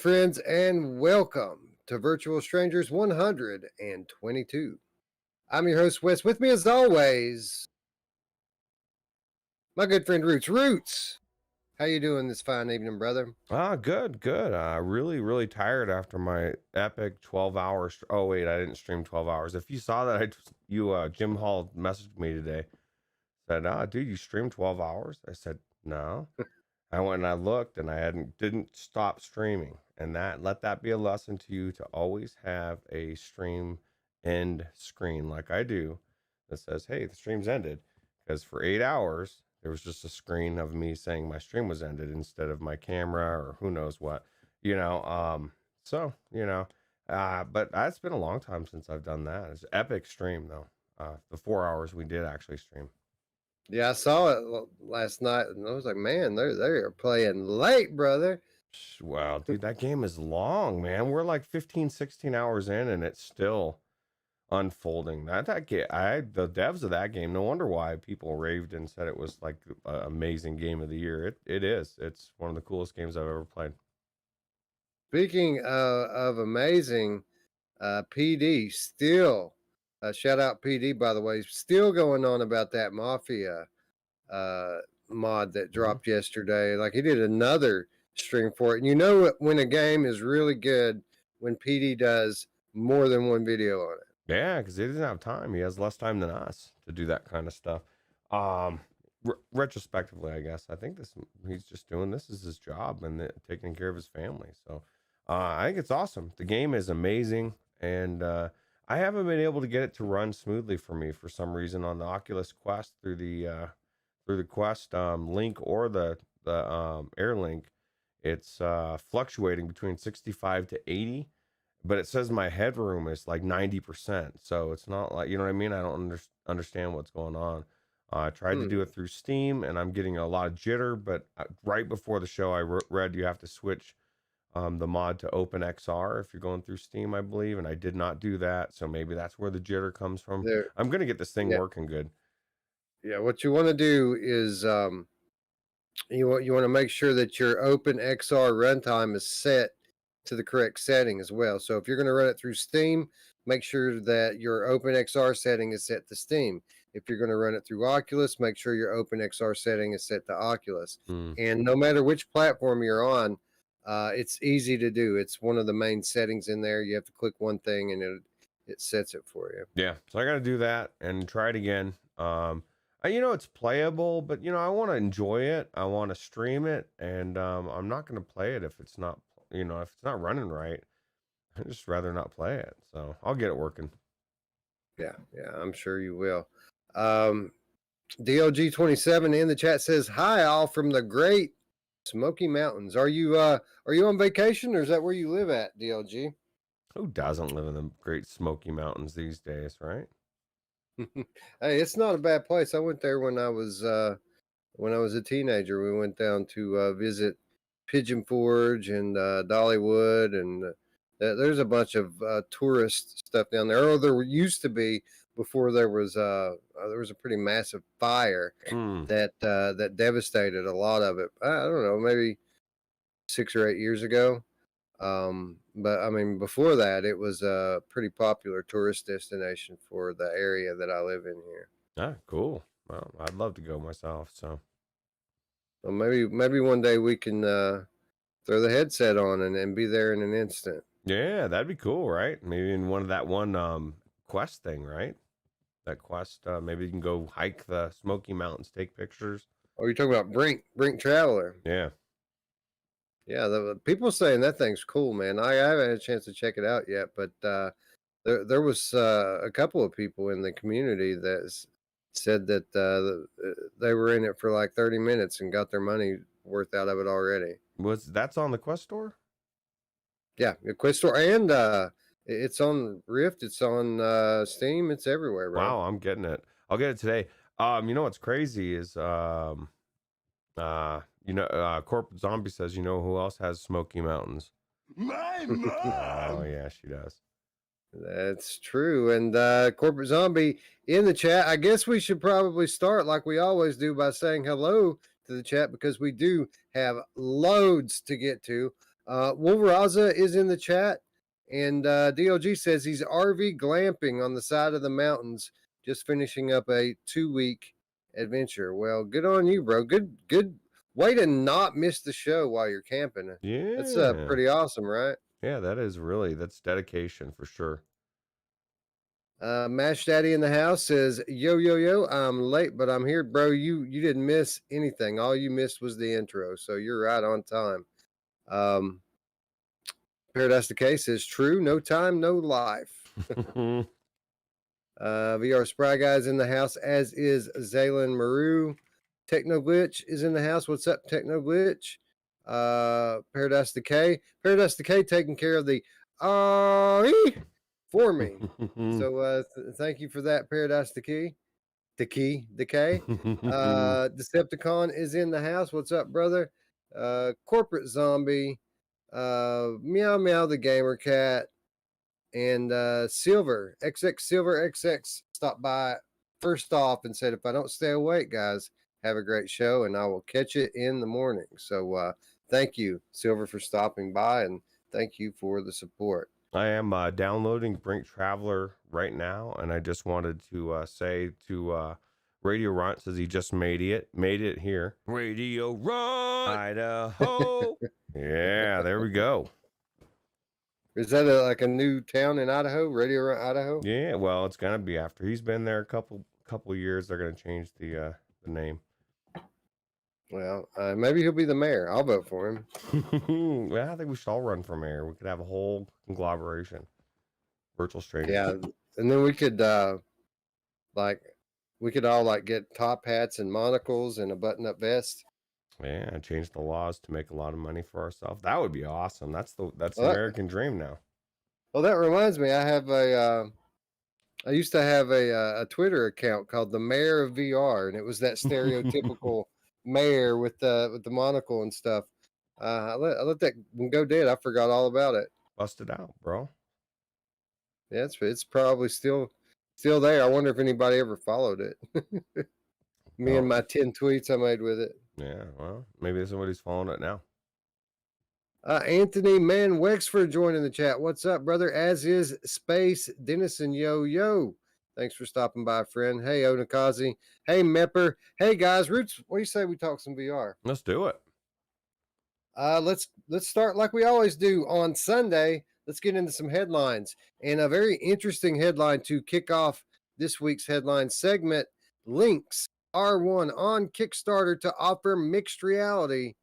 friends, and welcome to Virtual Strangers 122. I'm your host, Wes. With me, as always, my good friend Roots. Roots, how you doing this fine evening, brother? Good. Really tired after my epic 12 hours. Oh, wait, I didn't stream 12 hours. If you saw that, Jim Hall messaged me today. Said, dude, you streamed 12 hours? I said, no. I went and I looked and didn't stop streaming. And let that be a lesson to you to always have a stream end screen like I do that says, hey, the stream's ended. Because for 8 hours, there was just a screen of me saying my stream was ended instead of my camera or who knows what, but it's been a long time since I've done that. It's an epic stream though. The 4 hours we did actually stream. Yeah, I saw it last night, and I was like, man, they are playing late, brother. Wow, dude, that game is long, man. We're like 15, 16 hours in, and it's still unfolding. The devs of that game, no wonder why people raved and said it was like an amazing game of the year. It is. It's one of the coolest games I've ever played. Speaking of amazing, PD still, shout out PD, by the way, still going on about that Mafia mod that dropped yesterday. Like, he did another stream for it. And you know when a game is really good when PD does more than one video on it. Yeah, because he doesn't have time. He has less time than us to do that kind of stuff. Retrospectively, I guess I think he's just doing this as his job and taking care of his family. So I think it's awesome. The game is amazing, and I haven't been able to get it to run smoothly for me for some reason on the Oculus Quest through the Quest link or the Air link. It's fluctuating between 65 to 80. But it says my headroom is like 90%. So it's not like, you know what I mean? I don't understand what's going on. I tried to do it through Steam and I'm getting a lot of jitter. But right before the show, I read you have to switch the mod to OpenXR if you're going through Steam, I believe. And I did not do that. So maybe that's where the jitter comes from. I'm going to get this thing working good. Yeah, what you want to do is you want to make sure that your OpenXR runtime is set to the correct setting as well. So if you're going to run it through Steam, make sure that your OpenXR setting is set to Steam. If you're going to run it through Oculus, make sure your OpenXR setting is set to Oculus. And no matter which platform you're on, it's easy to do. It's one of the main settings in there. You have to click one thing and it sets it for you. Yeah, so I got to do that and try it again. It's playable, but I want to enjoy it. I want to stream it, and I'm not going to play it if it's not if it's not running right. I'd just rather not play it. So I'll get it working. Yeah, I'm sure you will. DLG27 in the chat says, hi, all from the great Smoky Mountains. Are you on vacation, or is that where you live at, DLG? Who doesn't live in the great Smoky Mountains these days, right? Hey, it's not a bad place. I went there when I was a teenager. We went down to visit Pigeon Forge and Dollywood, and there's a bunch of tourist stuff down there. Or there used to be before there was a pretty massive fire that devastated a lot of it. I don't know, maybe 6 or 8 years ago. But I mean, before that, it was a pretty popular tourist destination for the area that I live in here. Ah, cool. Well, I'd love to go myself. So well, maybe one day we can throw the headset on and be there in an instant. Yeah, that'd be cool, right? Maybe in one quest thing, right? That quest, maybe you can go hike the Smoky Mountains, take pictures. Oh, you're talking about Brink Traveler? Yeah. Yeah, the people saying that thing's cool, man. I haven't had a chance to check it out yet, but there was a couple of people in the community that said that they were in it for like 30 minutes and got their money worth out of it already. That's on the Quest Store? Yeah, the Quest Store, and it's on Rift, it's on Steam, it's everywhere, bro. Wow, I'm getting it. I'll get it today. What's crazy is Corporate Zombie says, who else has Smoky Mountains? My mom! Oh, yeah, she does. That's true. And Corporate Zombie in the chat, I guess we should probably start like we always do by saying hello to the chat, because we do have loads to get to. Wolveraza is in the chat, and DLG says he's RV glamping on the side of the mountains, just finishing up a 2-week adventure. Well, good on you, bro. Good way to not miss the show while you're camping. That's Yeah. pretty awesome, right? Yeah, that's dedication for sure. Mash Daddy in the house says, "Yo yo yo, I'm late, but I'm here, bro. You didn't miss anything. All you missed was the intro, so you're right on time." Paradise Decay says, "True, no time, no life." VR Spry Guy's in the house, as is Zaylen Maru. Techno Glitch is in the house. What's up, Techno Glitch? Paradise Decay. Paradise Decay taking care of the for me. So thank you for that, Paradise Decay. Decay. Decepticon is in the house. What's up, brother? Corporate Zombie. Meow Meow the Gamer Cat. And Silver, XX Silver XX stopped by first off and said, "If I don't stay awake, guys, have a great show and I will catch it in the morning." So thank you, Silver, for stopping by, and thank you for the support. I am downloading Brink Traveler right now, and I just wanted to say to Radio Runt, says he just made it here. Radio Runt, Idaho. Yeah, there we go. Is that like a new town in Idaho, Radio Runt, Idaho? Yeah, well, it's gonna be after he's been there a couple years. They're gonna change the name. Well, maybe he'll be the mayor. I'll vote for him. Well, I think we should all run for mayor. We could have a whole conglomeration, virtual strangers. Yeah, and then we could all get top hats and monocles and a button-up vest. Yeah, change the laws to make a lot of money for ourselves. That would be awesome. That's the American dream now. Well, that reminds me, I used to have a Twitter account called the Mayor of VR, and it was that stereotypical mayor with the monocle and stuff. I let that one go dead. I forgot all about it. Bust it out, bro. Yeah, it's probably still there. I wonder if anybody ever followed it. Me and my 10 tweets I made with it. Yeah, well, maybe somebody's following it now. Anthony Man Wexford joining the chat. What's up, brother? As is Space Dennison. Yo. Thanks for stopping by, friend. Hey, Onakazi. Hey, Mepper. Hey, guys. Roots, what do you say we talk some VR? Let's do it. Let's start like we always do on Sunday. Let's get into some headlines. And a very interesting headline to kick off this week's headline segment. Lynx R1 on Kickstarter to offer mixed reality.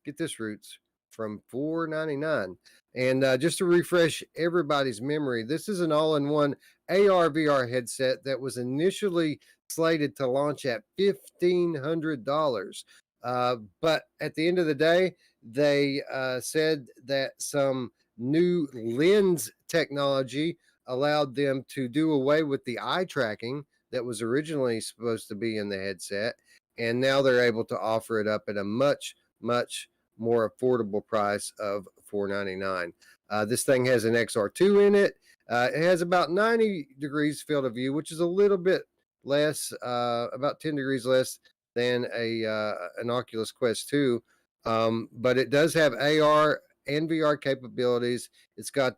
Get this, Roots, from $4.99. And just to refresh everybody's memory, this is an all-in-one AR VR headset that was initially slated to launch at $1,500. But at the end of the day, they said that some new lens technology allowed them to do away with the eye tracking that was originally supposed to be in the headset. And now they're able to offer it up at a much, much more affordable price of $4.99. This thing has an XR2 in it. It has about 90 degrees field of view, which is a little bit less, about 10 degrees less than an Oculus Quest 2. But it does have AR and VR capabilities. It's got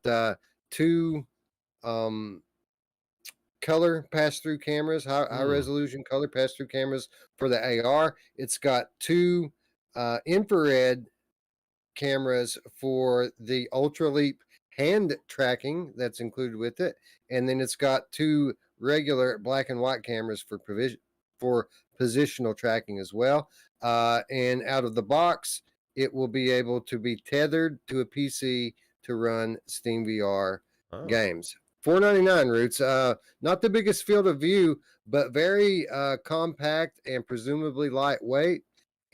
two color pass-through cameras, high resolution color pass-through cameras for the AR. It's got two infrared cameras for the Ultra Leap hand tracking that's included with it, and then it's got two regular black and white cameras for positional tracking as well. And out of the box, it will be able to be tethered to a PC to run Steam VR games. $4.99, Roots. Not the biggest field of view, but very compact and presumably lightweight.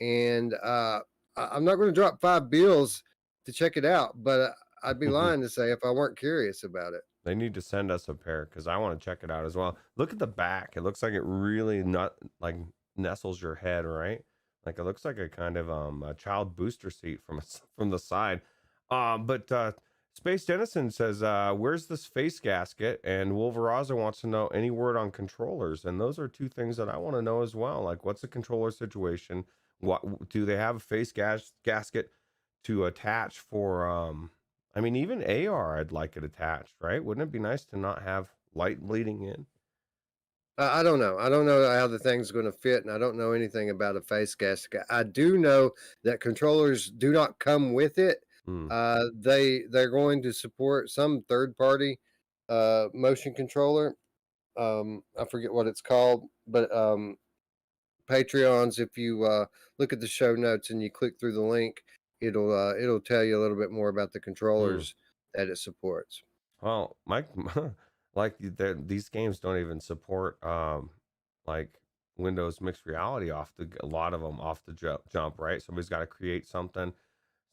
And I'm not going to drop $5 to check it out, but I'd be lying to say if I weren't curious about it. They need to send us a pair because I want to check it out as well. Look at the back. It looks like it really not like nestles your head, right? Like it looks like a kind of a child booster seat from the side. But Space Dennison says, where's this face gasket? And Wolveraza wants to know any word on controllers. And those are two things that I want to know as well. Like, what's the controller situation? What do they have a face gasket to attach for I mean even AR I'd like it attached, right? Wouldn't it be nice to not have light bleeding in? I don't know. I don't know how the thing's going to fit, and I don't know anything about a face gasket. I do know that controllers do not come with it. Hmm. They're going to support some third party motion controller. I forget what it's called, but Patreons. If you look at the show notes and you click through the link, it'll tell you a little bit more about the Hmm. controllers that it supports. Well, my like these games don't even support like Windows mixed reality off the a lot of them off the jump, right? Somebody's got to create something.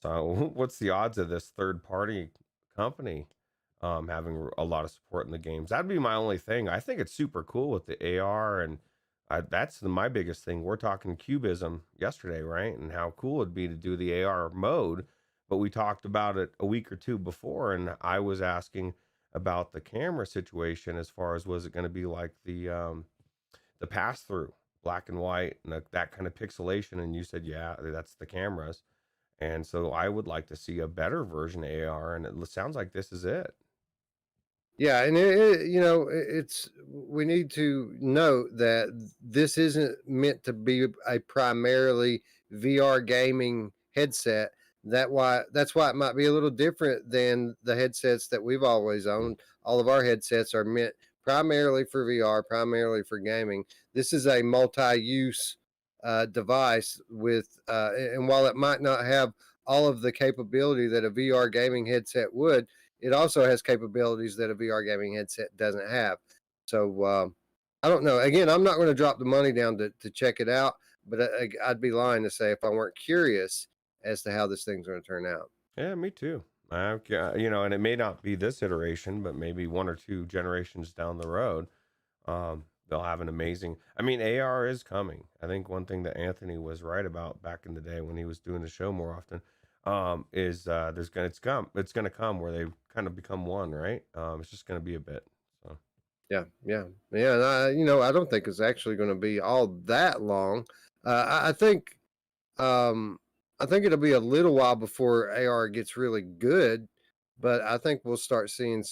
So what's the odds of this third party company having a lot of support in the games? That'd be my only thing. I think it's super cool with the AR and that's my biggest thing. We're talking cubism yesterday, right? And how cool it'd be to do the AR mode, but we talked about it a week or two before, and I was asking about the camera situation as far as was it going to be like the pass through black and white and that kind of pixelation, and you said yeah, that's the cameras, and so I would like to see a better version of AR, and it sounds like this is it. Yeah, and it's we need to note that this isn't meant to be a primarily VR gaming headset. That's why it might be a little different than the headsets that we've always Mm. owned. All of our headsets are meant primarily for VR, primarily for gaming. This is a multi-use device and while it might not have all of the capability that a VR gaming headset would, it also has capabilities that a VR gaming headset doesn't have. So I don't know. Again, I'm not going to drop the money down to check it out, but I'd be lying to say if I weren't curious as to how this thing's going to turn out. Yeah, me too. You know, and it may not be this iteration, but maybe one or two generations down the road, they'll have an amazing. I mean, AR is coming. I think one thing that Anthony was right about back in the day when he was doing the show more often, is it's gonna come where they kind of become one, right? It's just gonna be a bit. So Yeah, yeah, yeah. And I don't think it's actually going to be all that long. I think Um, I think it'll be a little while before AR gets really good, but I think we'll start seeing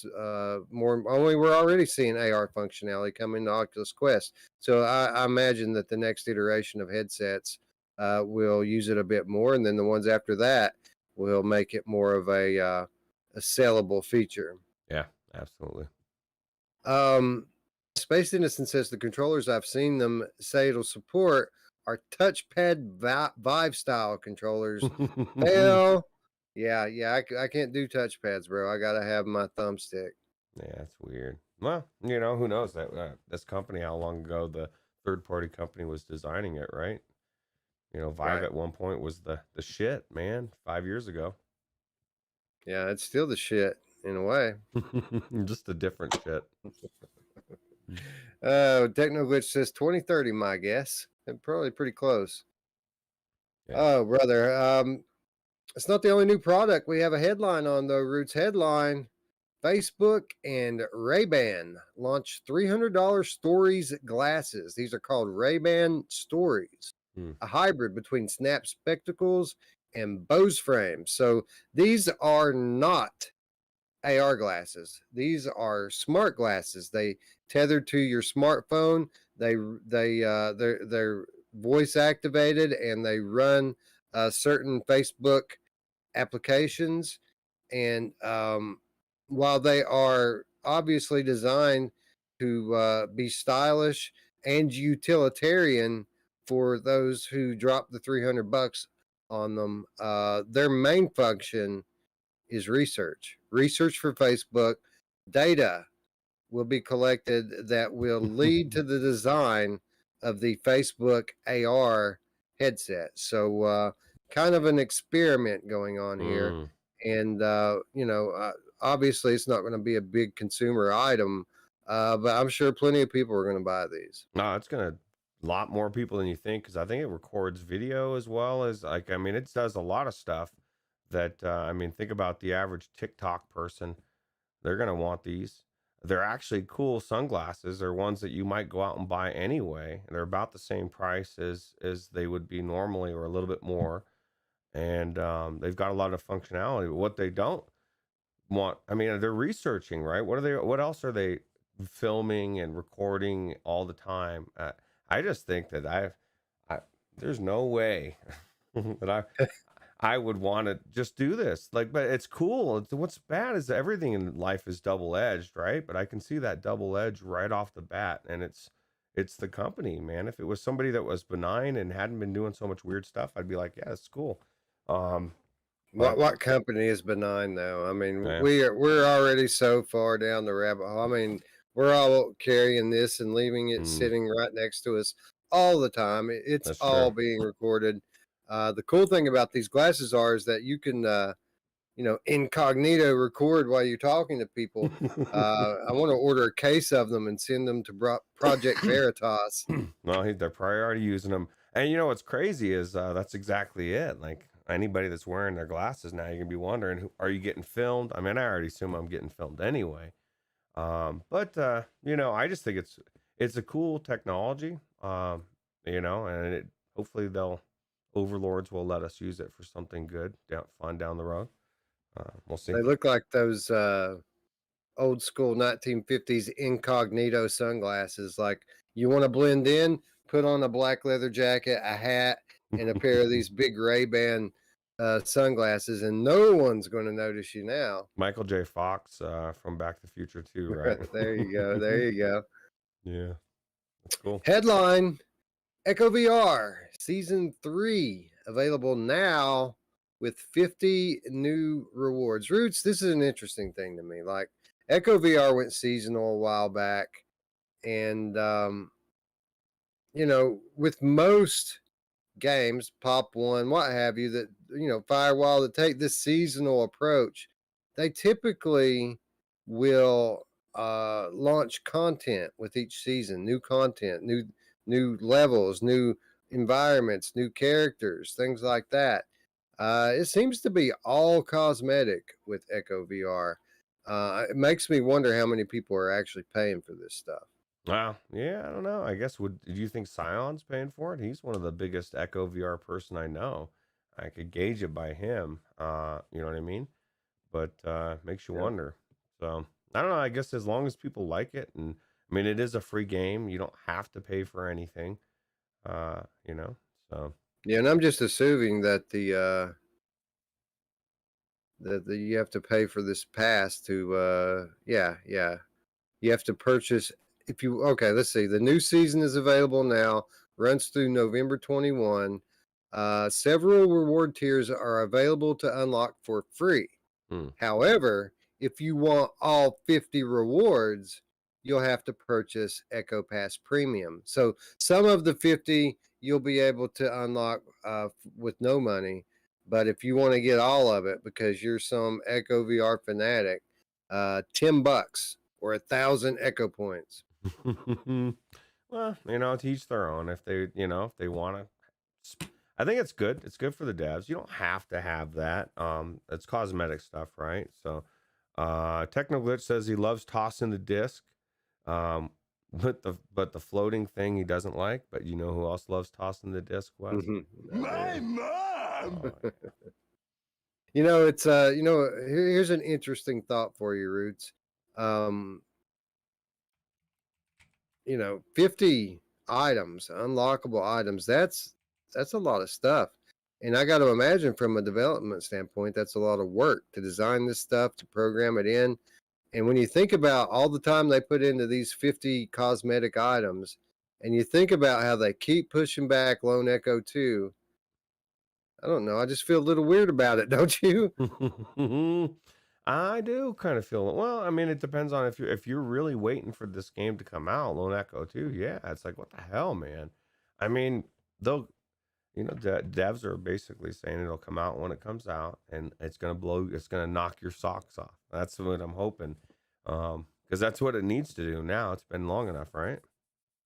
more. Only we're already seeing AR functionality come into Oculus Quest, so I imagine that the next iteration of headsets will use it a bit more, and then the ones after that will make it more of a sellable feature. yeah, absolutely. Um, Space Innocent says the controllers I've seen them say it'll support are touchpad Vive style controllers. Hell, yeah, yeah, I can't do touchpads, bro. I gotta have my thumbstick. Yeah, it's weird. Well, you know, who knows that this company, how long ago the third party company was designing it, right? You know, Vive Right. at one point was the shit, man, 5 years ago. Yeah, it's still the shit in a way. Just a different shit. Techno Glitch says 2030, my guess. Probably pretty close. Yeah. Oh, brother. It's not the only new product. We have a headline on though. Roots headline: Facebook and Ray-Ban launch $300 Stories glasses. These are called Ray-Ban Stories, Hmm. a hybrid between Snap spectacles and Bose frames. So these are not AR glasses. These are smart glasses. They tether to your smartphone. They're voice activated and they run certain Facebook applications. And while they are obviously designed to be stylish and utilitarian for those who drop the $300 on them, their main function is research. Research for Facebook. Data will be collected that will lead to the design of the Facebook AR headset. So, kind of an experiment going on here. Mm. And, obviously, it's not going to be a big consumer item, but I'm sure plenty of people are going to buy these. No, it's gonna lot more people than you think because I think it records video as well as like I mean it does a lot of stuff that I mean think about the average TikTok person. They're gonna want these. They're actually cool sunglasses. They're ones that you might go out and buy anyway. They're about the same price as they would be normally or a little bit more. and they've got a lot of functionality. But what they don't want, I mean, they're researching, right? What else are they filming and recording all the time? I just think that I there's no way that I would want to just do this. Like, but it's cool. What's bad is that everything in life is double edged, right? But I can see that double edge right off the bat, and it's the company, man. If it was somebody that was benign and hadn't been doing so much weird stuff, I'd be like, yeah, it's cool. Um, but What company is benign though? I mean, yeah, we're already so far down the rabbit hole. I mean, we're all carrying this and leaving it mm, sitting right next to us all the time. It's that's all true. being recorded. The cool thing about these glasses is that you can, incognito record while you're talking to people. I want to order a case of them and send them to Project Veritas. Well, they're probably already using them. And you know what's crazy is that's exactly it. Like anybody that's wearing their glasses now, you're gonna be wondering, are you getting filmed? I mean, I already assume I'm getting filmed anyway. But I just think it's a cool technology. And hopefully they'll overlords will let us use it for something good, fun down the road. We'll see. They look like those old school 1950s incognito sunglasses. Like, you want to blend in, put on a black leather jacket, a hat, and a pair of these big Ray-Ban sunglasses, and no one's going to notice you now. Michael J. Fox from Back to the Future too, right? There you go. There you go. Yeah, that's cool. Headline: Echo VR Season 3 available now with 50 new rewards. Roots, this is an interesting thing to me. Like, Echo VR went seasonal a while back, and with most games, Pop One, what have you, that Firewall, that take this seasonal approach, they typically will launch content with each season, new content, new levels, new environments, new characters, things like that. It seems to be all cosmetic with Echo VR. It makes me wonder how many people are actually paying for this stuff. Wow. Yeah, I don't know. I guess do you think Scion's paying for it? He's one of the biggest Echo VR person I know. I could gauge it by him. You know what I mean? But makes you Yeah. wonder. So I don't know. I guess as long as people like it, and I mean, it is a free game. You don't have to pay for anything. Uh, you know. So Yeah, and I'm just assuming that that you have to pay for this pass to yeah, you have to purchase. If you Okay, let's see, the new season is available now, runs through November 21. Several reward tiers are available to unlock for free. hmm. However, if you want all 50 rewards, you'll have to purchase Echo Pass Premium. So some of the 50 you'll be able to unlock with no money. But if you want to get all of it because you're some Echo VR fanatic, $10 or 1,000 Echo points. Well, to each their own. If they want to, I think it's good. It's good for the devs. You don't have to have that. It's cosmetic stuff, right? So, Technoglitch says he loves tossing the disc. Um, but the floating thing he doesn't like. But you know who else loves tossing the disc? Wes? My mom. Oh, yeah. It's here's an interesting thought for you, Roots. Um, 50 items, unlockable items. That's a lot of stuff. And I got to imagine from a development standpoint, that's a lot of work to design this stuff, to program it in. And when you think about all the time they put into these 50 cosmetic items, and you think about how they keep pushing back Lone Echo 2, I don't know. I just feel a little weird about it, don't you? I do kind of feel it. Well, I mean, it depends on if you're really waiting for this game to come out, Lone Echo 2. Yeah, it's like what the hell, man. I mean, they'll devs are basically saying it'll come out when it comes out, and it's gonna knock your socks off. That's what I'm hoping, because that's what it needs to do now. It's been long enough, right?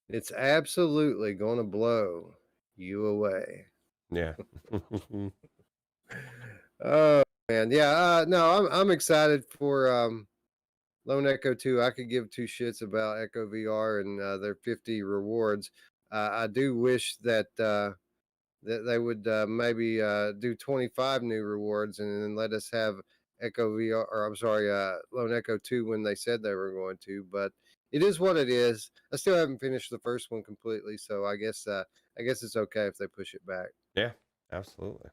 It's absolutely going to blow you away. Yeah. Oh man, yeah. No, I'm excited for Lone Echo 2. I could give two shits about Echo VR and their 50 rewards. I do wish that that they would maybe do 25 new rewards and then let us have Echo VR, or I'm sorry, Lone Echo 2 when they said they were going to. But it is what it is. I still haven't finished the first one completely, so I guess it's okay if they push it back. Yeah, absolutely.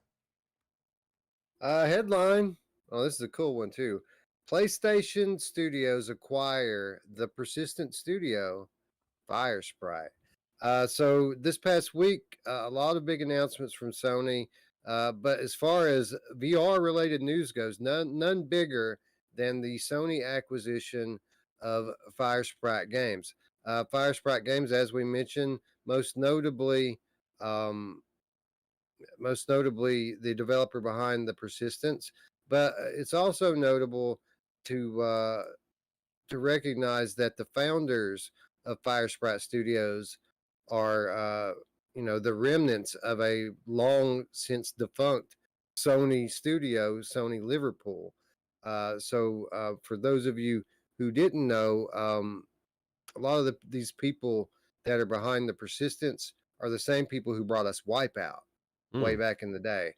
Headline. Oh, this is a cool one too. PlayStation Studios acquire the Persistent Studio Fire Sprite. So this past week, a lot of big announcements from Sony. But as far as VR related news goes, none bigger than the Sony acquisition of Fire Sprite Games. Fire Sprite Games, as we mentioned, most notably, um, the developer behind the Persistence. But it's also notable to to recognize that the founders of Fire Sprite Studios are, the remnants of a long since defunct Sony studio, Sony Liverpool. So, for those of you who didn't know, a lot of these people that are behind the Persistence are the same people who brought us Wipeout way Mm. back in the day.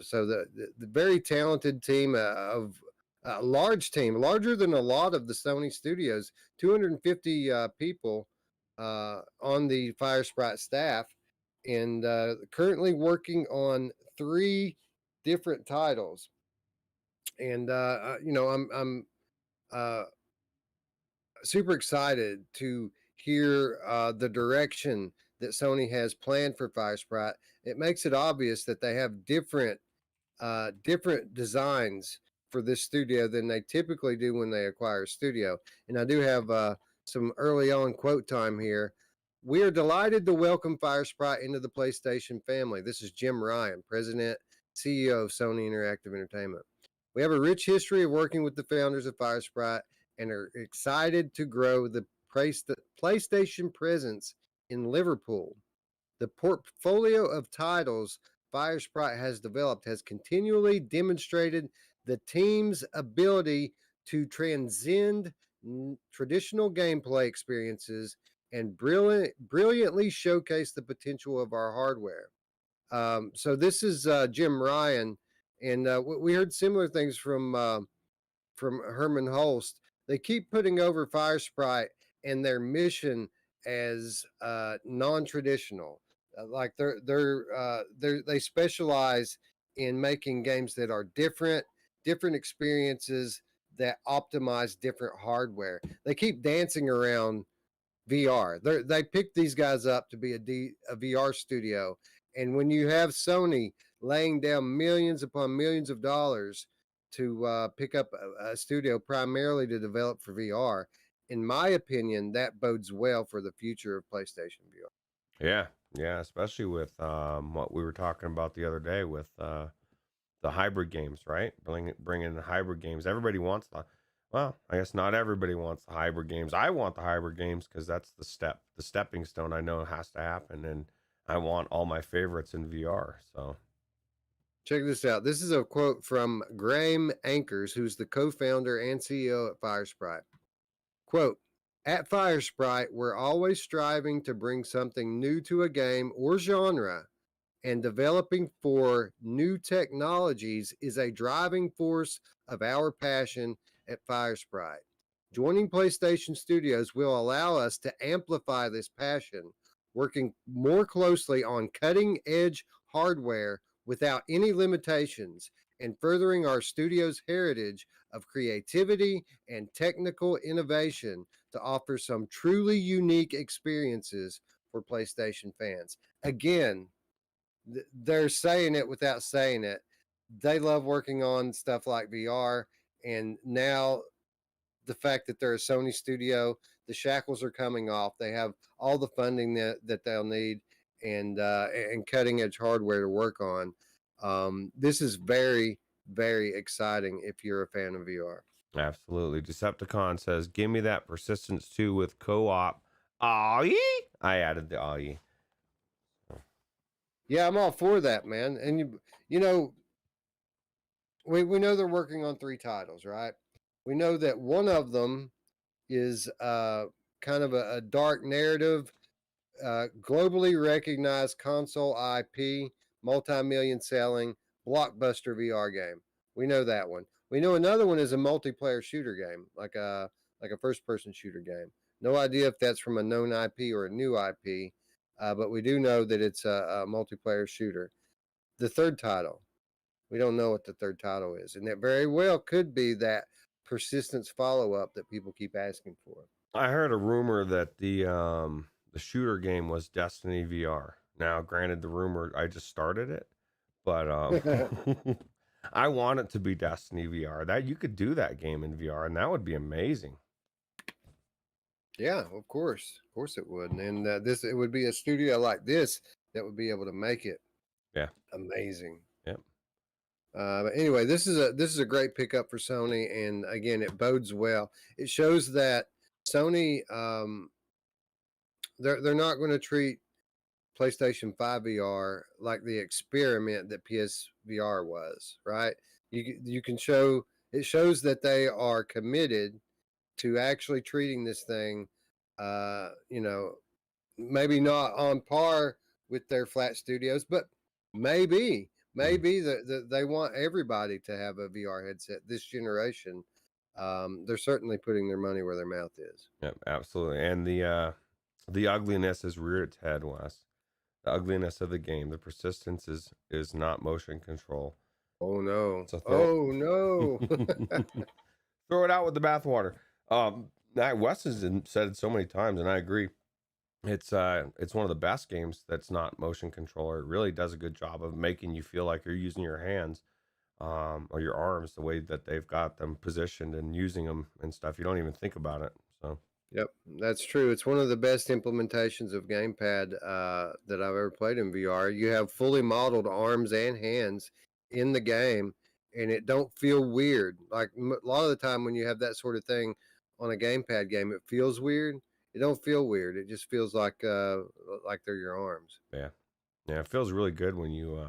So the very talented team of a large team, larger than a lot of the Sony studios, 250 people on the Fire Sprite staff, and currently working on 3 different titles. And I'm uh, super excited to hear the direction that Sony has planned for Fire Sprite. It makes it obvious that they have different designs for this studio than they typically do when they acquire a studio. And I do have some early on quote time here. We are delighted to welcome Fire Sprite into the PlayStation family. This is Jim Ryan, President, CEO of Sony Interactive Entertainment. We have a rich history of working with the founders of Fire Sprite and are excited to grow the PlayStation presence in Liverpool. The portfolio of titles Fire Sprite has developed has continually demonstrated the team's ability to transcend traditional gameplay experiences and brilliantly showcase the potential of our hardware. So this is Jim Ryan, and we heard similar things from Herman Holst. They keep putting over Fire Sprite and their mission as non-traditional. Like they specialize in making games that are different experiences that optimize different hardware. They keep dancing around VR. They picked these guys up to be a VR studio, and when you have Sony laying down millions upon millions of dollars to pick up a studio primarily to develop for VR, in my opinion, that bodes well for the future of PlayStation VR. Yeah, yeah, especially with what we were talking about the other day with the hybrid games, right? Bringing in the hybrid games. Everybody wants well, I guess not everybody wants the hybrid games. I want the hybrid games because that's the stepping stone I know has to happen, and I want all my favorites in VR. So, Check this out. This is a quote from Graham Ankers, who's the co-founder and CEO at FireSprite. Quote, at FireSprite, we're always striving to bring something new to a game or genre, and developing for new technologies is a driving force of our passion at FireSprite. Joining PlayStation Studios will allow us to amplify this passion, working more closely on cutting edge hardware without any limitations and furthering our studio's heritage of creativity and technical innovation to offer some truly unique experiences for PlayStation fans. Again, they're saying it without saying it. They love working on stuff like VR, and now the fact that they're a Sony studio, the shackles are coming off. They have all the funding that they'll need and cutting edge hardware to work on. This is very exciting if you're a fan of VR. absolutely. Decepticon says, "Give me that Persistence 2 with co-op." Aye, I added the aye. Yeah, I'm all for that, man. And you know, we know they're working on 3 titles, right? We know that one of them is kind of a dark narrative globally recognized console IP, multi-million selling, blockbuster VR game. We know that one. We know another one is a multiplayer shooter game, like a first-person shooter game. No idea if that's from a known IP or a new IP, but we do know that it's a multiplayer shooter. The third title, we don't know what the third title is, and it very well could be that persistence follow-up that people keep asking for. I heard a rumor that the shooter game was Destiny VR. Now, granted, the rumor I just started it, but I want it to be Destiny VR. That you could do that game in VR, and that would be amazing. Yeah, of course it would, and it would be a studio like this that would be able to make it. Yeah, amazing. yep. But anyway, this is a great pickup for Sony, and again, it bodes well. It shows that Sony they're not going to treat PlayStation 5 VR like the experiment that PSVR was, right? You can show it shows that they are committed to actually treating this thing, you know, maybe not on par with their flat studios, but maybe they want everybody to have a VR headset this generation. They're certainly putting their money where their mouth is. Yep, absolutely. And the ugliness has reared its head, Wes. The ugliness of the game. The persistence is not motion control. Oh no! So Oh no! throw it out with the bathwater. Wes has said it so many times, and I agree. It's one of the best games that's not motion controller. It really does a good job of making you feel like you're using your hands, or your arms the way that they've got them positioned and using them and stuff. You don't even think about it. So Yep, that's true. It's one of the best implementations of gamepad that I've ever played in VR. You have fully modeled arms and hands in the game, and it don't feel weird. Like a lot of the time when you have that sort of thing on a gamepad game, it feels weird. It don't feel weird. It just feels like they're your arms. yeah, yeah, it feels really good when you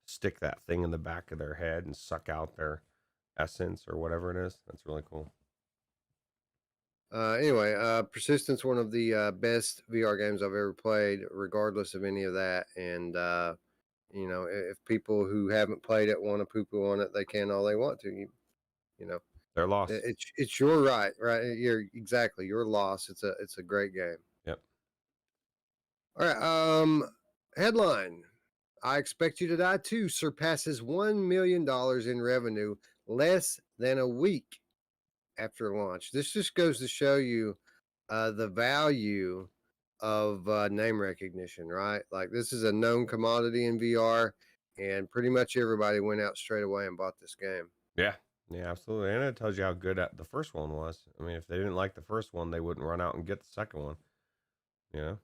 stick that thing in the back of their head and suck out their essence or whatever it is. That's really cool. Anyway, Persistence, one of the best VR games I've ever played, regardless of any of that. And you know, if people who haven't played it want to poo-poo on it, they can all they want to. You know, They're lost. it's your right, right? You're exactly your loss. It's a great game. Yep. All right. Headline: I Expect You to Die 2 surpasses $1 million in revenue less than a week after launch. This just goes to show you the value of name recognition, right? Like this is a known commodity in VR, and pretty much everybody went out straight away and bought this game. Yeah. Yeah, absolutely. And it tells you how good the first one was. I mean, if they didn't like the first one, they wouldn't run out and get the second one. You know?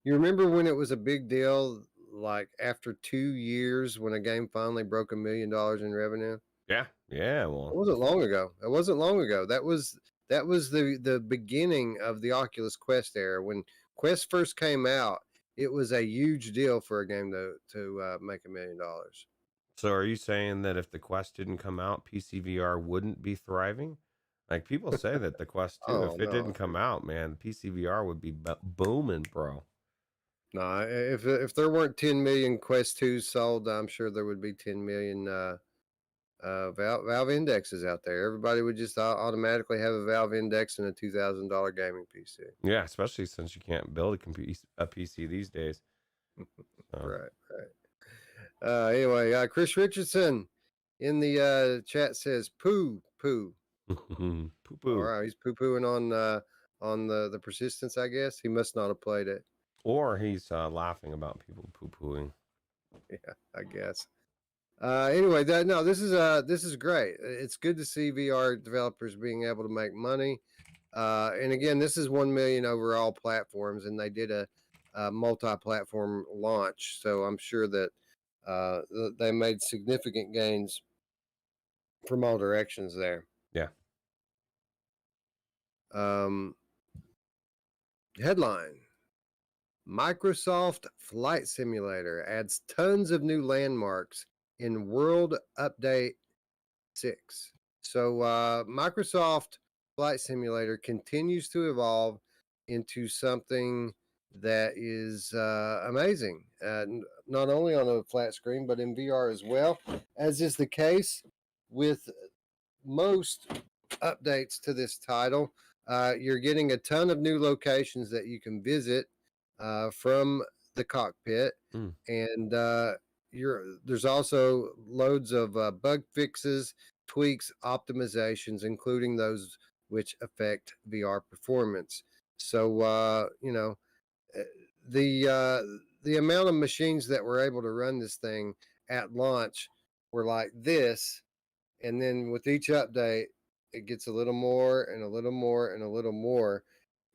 You remember when it was a big deal, like after 2 years, when a game finally broke $1 million in revenue? Yeah. Yeah. It Well, wasn't long ago. It wasn't long ago. That was the beginning of the Oculus Quest era. When Quest first came out, it was a huge deal for a game to make $1 million. so are you saying that if the Quest didn't come out, PCVR wouldn't be thriving? Like people say that the Quest 2, Oh if it didn't no, come out, man, PCVR would be booming, bro. no! If there weren't 10 million Quest 2s sold, I'm sure there would be 10 million Valve Indexes out there. Everybody would just automatically have a Valve Index and a $2,000 gaming PC. Yeah, especially since you can't build a PC these days. So. Right, right. Anyway, Chris Richardson in the chat says poo poo. Poo All poo. right, he's poo pooing on the Persistence. I guess he must not have played it. Or he's laughing about people poo pooing. Yeah, I guess. Anyway, this is great. It's good to see VR developers being able to make money. And again, this is 1 million overall platforms, and they did a multi-platform launch. So I'm sure that they made significant gains from all directions there. Yeah. Headline: Microsoft Flight Simulator adds tons of new landmarks in World Update 6. So Microsoft Flight Simulator continues to evolve into something that is amazing. Not only on a flat screen, but in VR as well, as is the case with most updates to this title. You're getting a ton of new locations that you can visit from the cockpit, and there's also loads of bug fixes, tweaks, optimizations, including those which affect VR performance. So uh, the amount of machines that were able to run this thing at launch were like this, and then with each update, it gets a little more and a little more and a little more.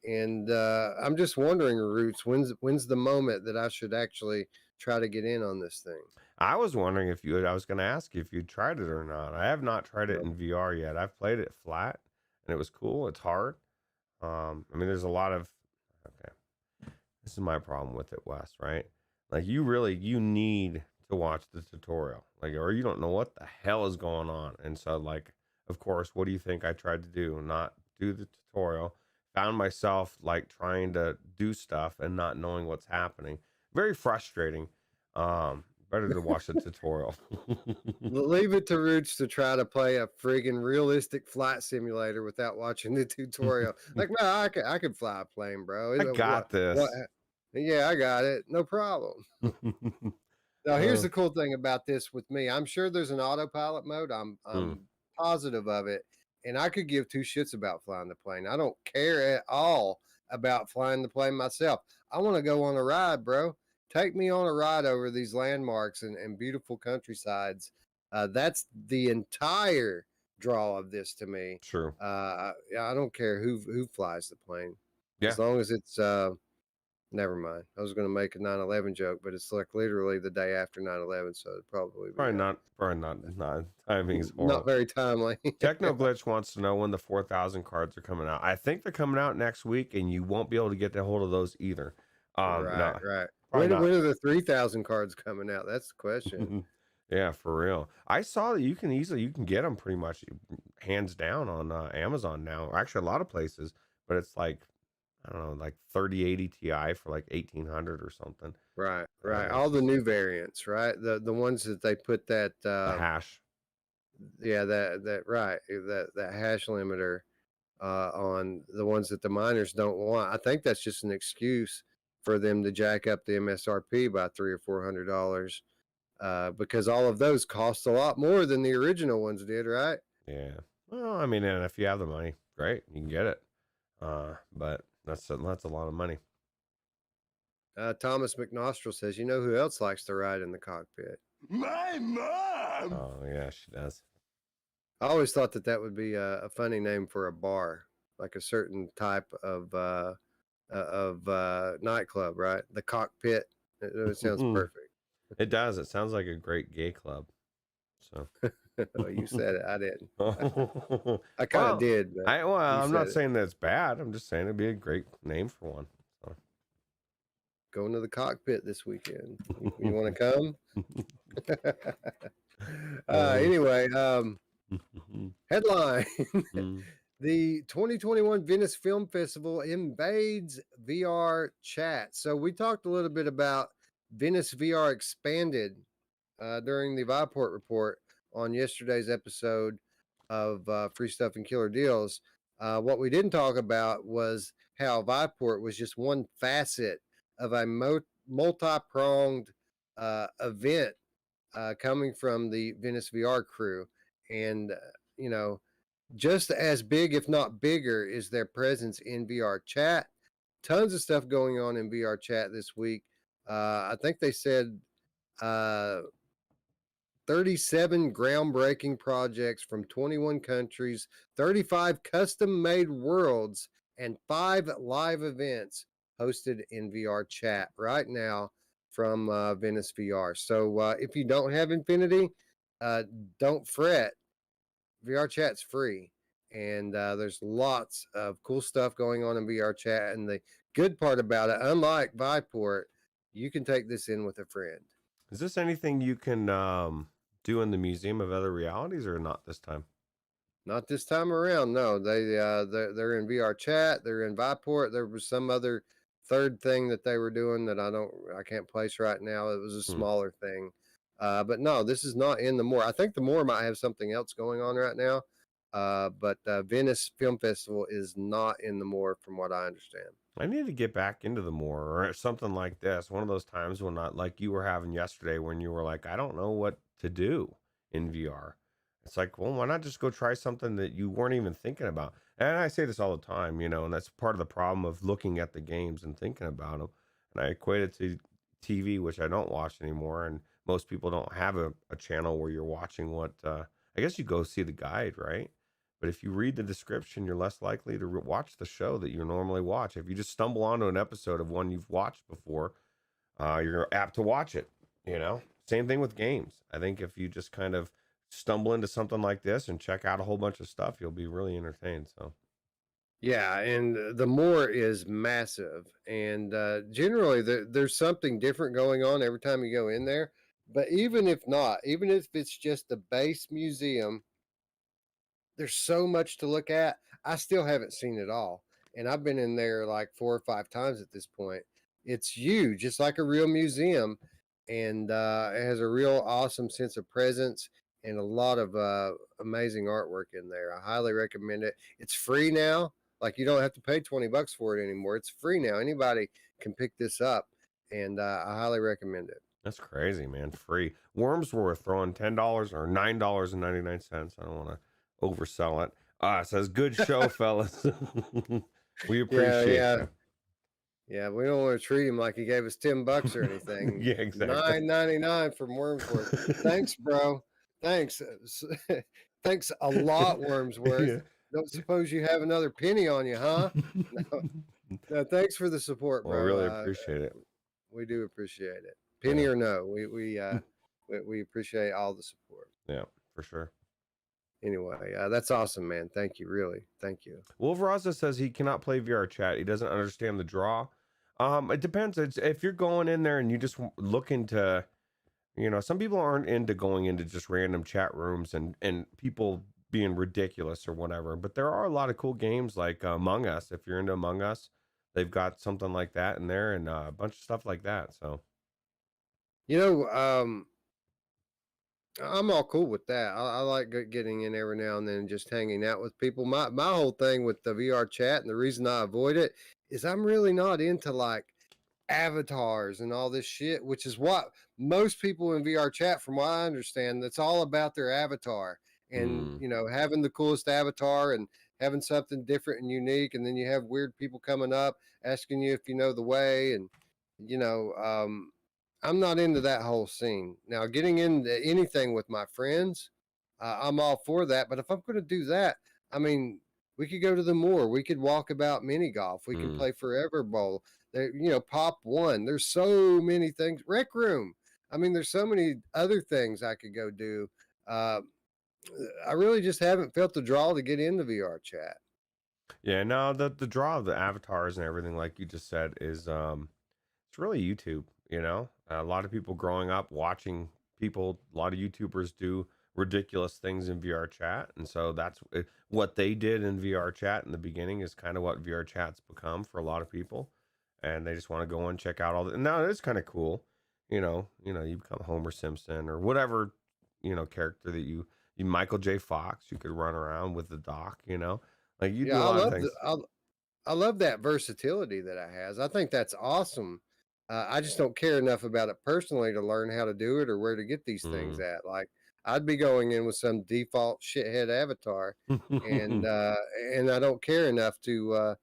And I'm just wondering, Roots, when's the moment that I should actually try to get in on this thing? I was wondering if you. I was going to ask you if you tried it or not. I have not tried it No. in VR yet. I've played it flat, and it was cool. It's hard. I mean, there's a lot of. Okay, this is my problem with it, Wes. Right? Like you need to watch the tutorial, like, or you don't know what the hell is going on. And so, like, of course, what do you think I tried to do? Not do the tutorial. Found myself like trying to do stuff and not knowing what's happening. Very frustrating. Better to watch the tutorial. Leave it to Roots to try to play a friggin' realistic flight simulator without watching the tutorial. Like, no, I could fly a plane, bro. I got What? this. Yeah, I got it. No problem. Now, here's Uh, the cool thing about this with me. I'm sure there's an autopilot mode. mm, I'm positive of it, and I could give two shits about flying the plane. I don't care at all about flying the plane myself. I want to go on a ride, bro. Take me on a ride over these landmarks and beautiful countrysides. That's the entire draw of this to me. true. I don't care who flies the plane, Yeah. as long as it's never mind. I was going to make a 9/11 joke, but it's like literally the day after 9/11, so it'd probably be Probably not. Probably not. Not timing's not horrible. very timely. Techno Glitch wants to know when the 4,000 cards are coming out. I think they're coming out next week, and you won't be able to get a hold of those either. No, Right. probably not. When are the 3,000 cards coming out? That's the question. Yeah, for real. I saw that you can get them pretty much hands down on Amazon now. Actually, a lot of places, but it's like I don't know, like 3080 Ti for like 1,800 or something. Right. Uh, All the new variants, right? The ones that they put that the hash. yeah, that right, that hash limiter on the ones that the miners don't want. I think that's just an excuse for them to jack up the MSRP by $300 or $400, because all of those cost a lot more than the original ones did, right? Yeah. Well, I mean, and if you have the money, great, you can get it. But that's a lot of money. Thomas McNostril says, "You know who else likes to ride in the cockpit?" My mom! Oh yeah, she does. I always thought that would be a funny name for a bar, like a certain type of nightclub, right? The cockpit. It sounds perfect. It does. It sounds like a great gay club. So Oh, you said it. I didn't. I kind well, of did. But I'm not said it. saying that it's bad. I'm just saying it'd be a great name for one. So. Going to the cockpit this weekend. You want to come? Anyway, headline. The 2021 Venice Film Festival invades VR chat. So we talked a little bit about Venice VR Expanded during the Viveport report on yesterday's episode of Free Stuff and Killer Deals. What we didn't talk about was how Viveport was just one facet of a multi-pronged event coming from the Venice VR crew. And, just as big, if not bigger, is their presence in VR chat. Tons of stuff going on in VR chat this week. I think they said 37 groundbreaking projects from 21 countries, 35 custom made worlds, and 5 live events hosted in VR chat right now from Venice VR. So if you don't have Infinity, don't fret. VR chat's free, and there's lots of cool stuff going on in VR chat. And the good part about it, unlike Viveport, you can take this in with a friend. Is this anything you can do in the Museum of Other Realities or not this time? Not this time around. No, they're in VR chat. They're in Viveport. There was some other third thing that they were doing that I can't place right now. It was a Hmm. smaller thing. But no, this is not in the Moore. I think the Moore might have something else going on right now. But Venice Film Festival is not in the Moore from what I understand. I need to get back into the more or something like this. One of those times when not like you were having yesterday when you were like, I don't know what to do in VR. It's like, well, why not just go try something that you weren't even thinking about? And I say this all the time, and that's part of the problem of looking at the games and thinking about them. And I equate it to TV, which I don't watch anymore. And most people don't have a channel where you're watching what, I guess you go see the guide, right? But if you read the description, you're less likely to watch the show that you normally watch. If you just stumble onto an episode of one you've watched before, you're apt to watch it. Same thing with games. I think if you just kind of stumble into something like this and check out a whole bunch of stuff, you'll be really entertained. So, Yeah, and the Moore is massive, and generally there's something different going on every time you go in there. But even if not, even if it's just the base museum, there's so much to look at. I still haven't seen it all. And I've been in there like 4 or 5 times at this point. It's huge. It's like a real museum. And it has a real awesome sense of presence and a lot of amazing artwork in there. I highly recommend it. It's free now. Like you don't have to pay $20 for it anymore. It's free now. Anybody can pick this up. And I highly recommend it. that's crazy, man. Free. Wormsworth throwing $10 or $9.99. I don't want to oversell it. It says, good show, fellas. We appreciate Yeah. you. Yeah, we don't want to treat him like he gave us $10 or anything. Yeah, exactly. $9.99 from Wormsworth. Thanks, bro. Thanks. Thanks a lot, Wormsworth. Yeah. Don't suppose you have another penny on you, huh? No, thanks for the support, bro. Well, I really appreciate it. We do appreciate it. Penny or no, we appreciate all the support. Yeah, for sure. Anyway, that's awesome, man. Thank you, really. Thank you. Wolveraza says he cannot play VR chat. He doesn't understand the draw. It depends. It's if you're going in there and you just looking to, some people aren't into going into just random chat rooms and people being ridiculous or whatever. But there are a lot of cool games like Among Us. If you're into Among Us, they've got something like that in there and a bunch of stuff like that. So, I'm all cool with that. I like getting in every now and then and just hanging out with people. My whole thing with the VR chat and the reason I avoid it is I'm really not into like avatars and all this shit, which is what most people in VR chat, from what I understand, that's all about their avatar and having the coolest avatar and having something different and unique. And then you have weird people coming up asking you if you know the way, and you know, I'm not into that whole scene. Now, getting into anything with my friends, I'm all for that. But if I'm going to do that, I mean, we could go to the Moor. We could walk about mini golf. We can play Forever Bowl. There, Pop One. There's so many things. Rec Room. I mean, there's so many other things I could go do. I really just haven't felt the draw to get into VR chat. Yeah, no, the draw of the avatars and everything, like you just said, is it's really YouTube. A lot of people growing up watching people, a lot of YouTubers do ridiculous things in VR chat, and so that's what they did in VR chat in the beginning is kind of what VR chat's become for a lot of people, and they just want to go and check out all that. And now it is kind of cool, you become Homer Simpson or whatever, character that you Michael J. Fox, you could run around with the doc, like you do a lot of things. I love that versatility that it has. I think that's awesome. I just don't care enough about it personally to learn how to do it or where to get these things at. Like I'd be going in with some default shithead avatar, and I don't care enough to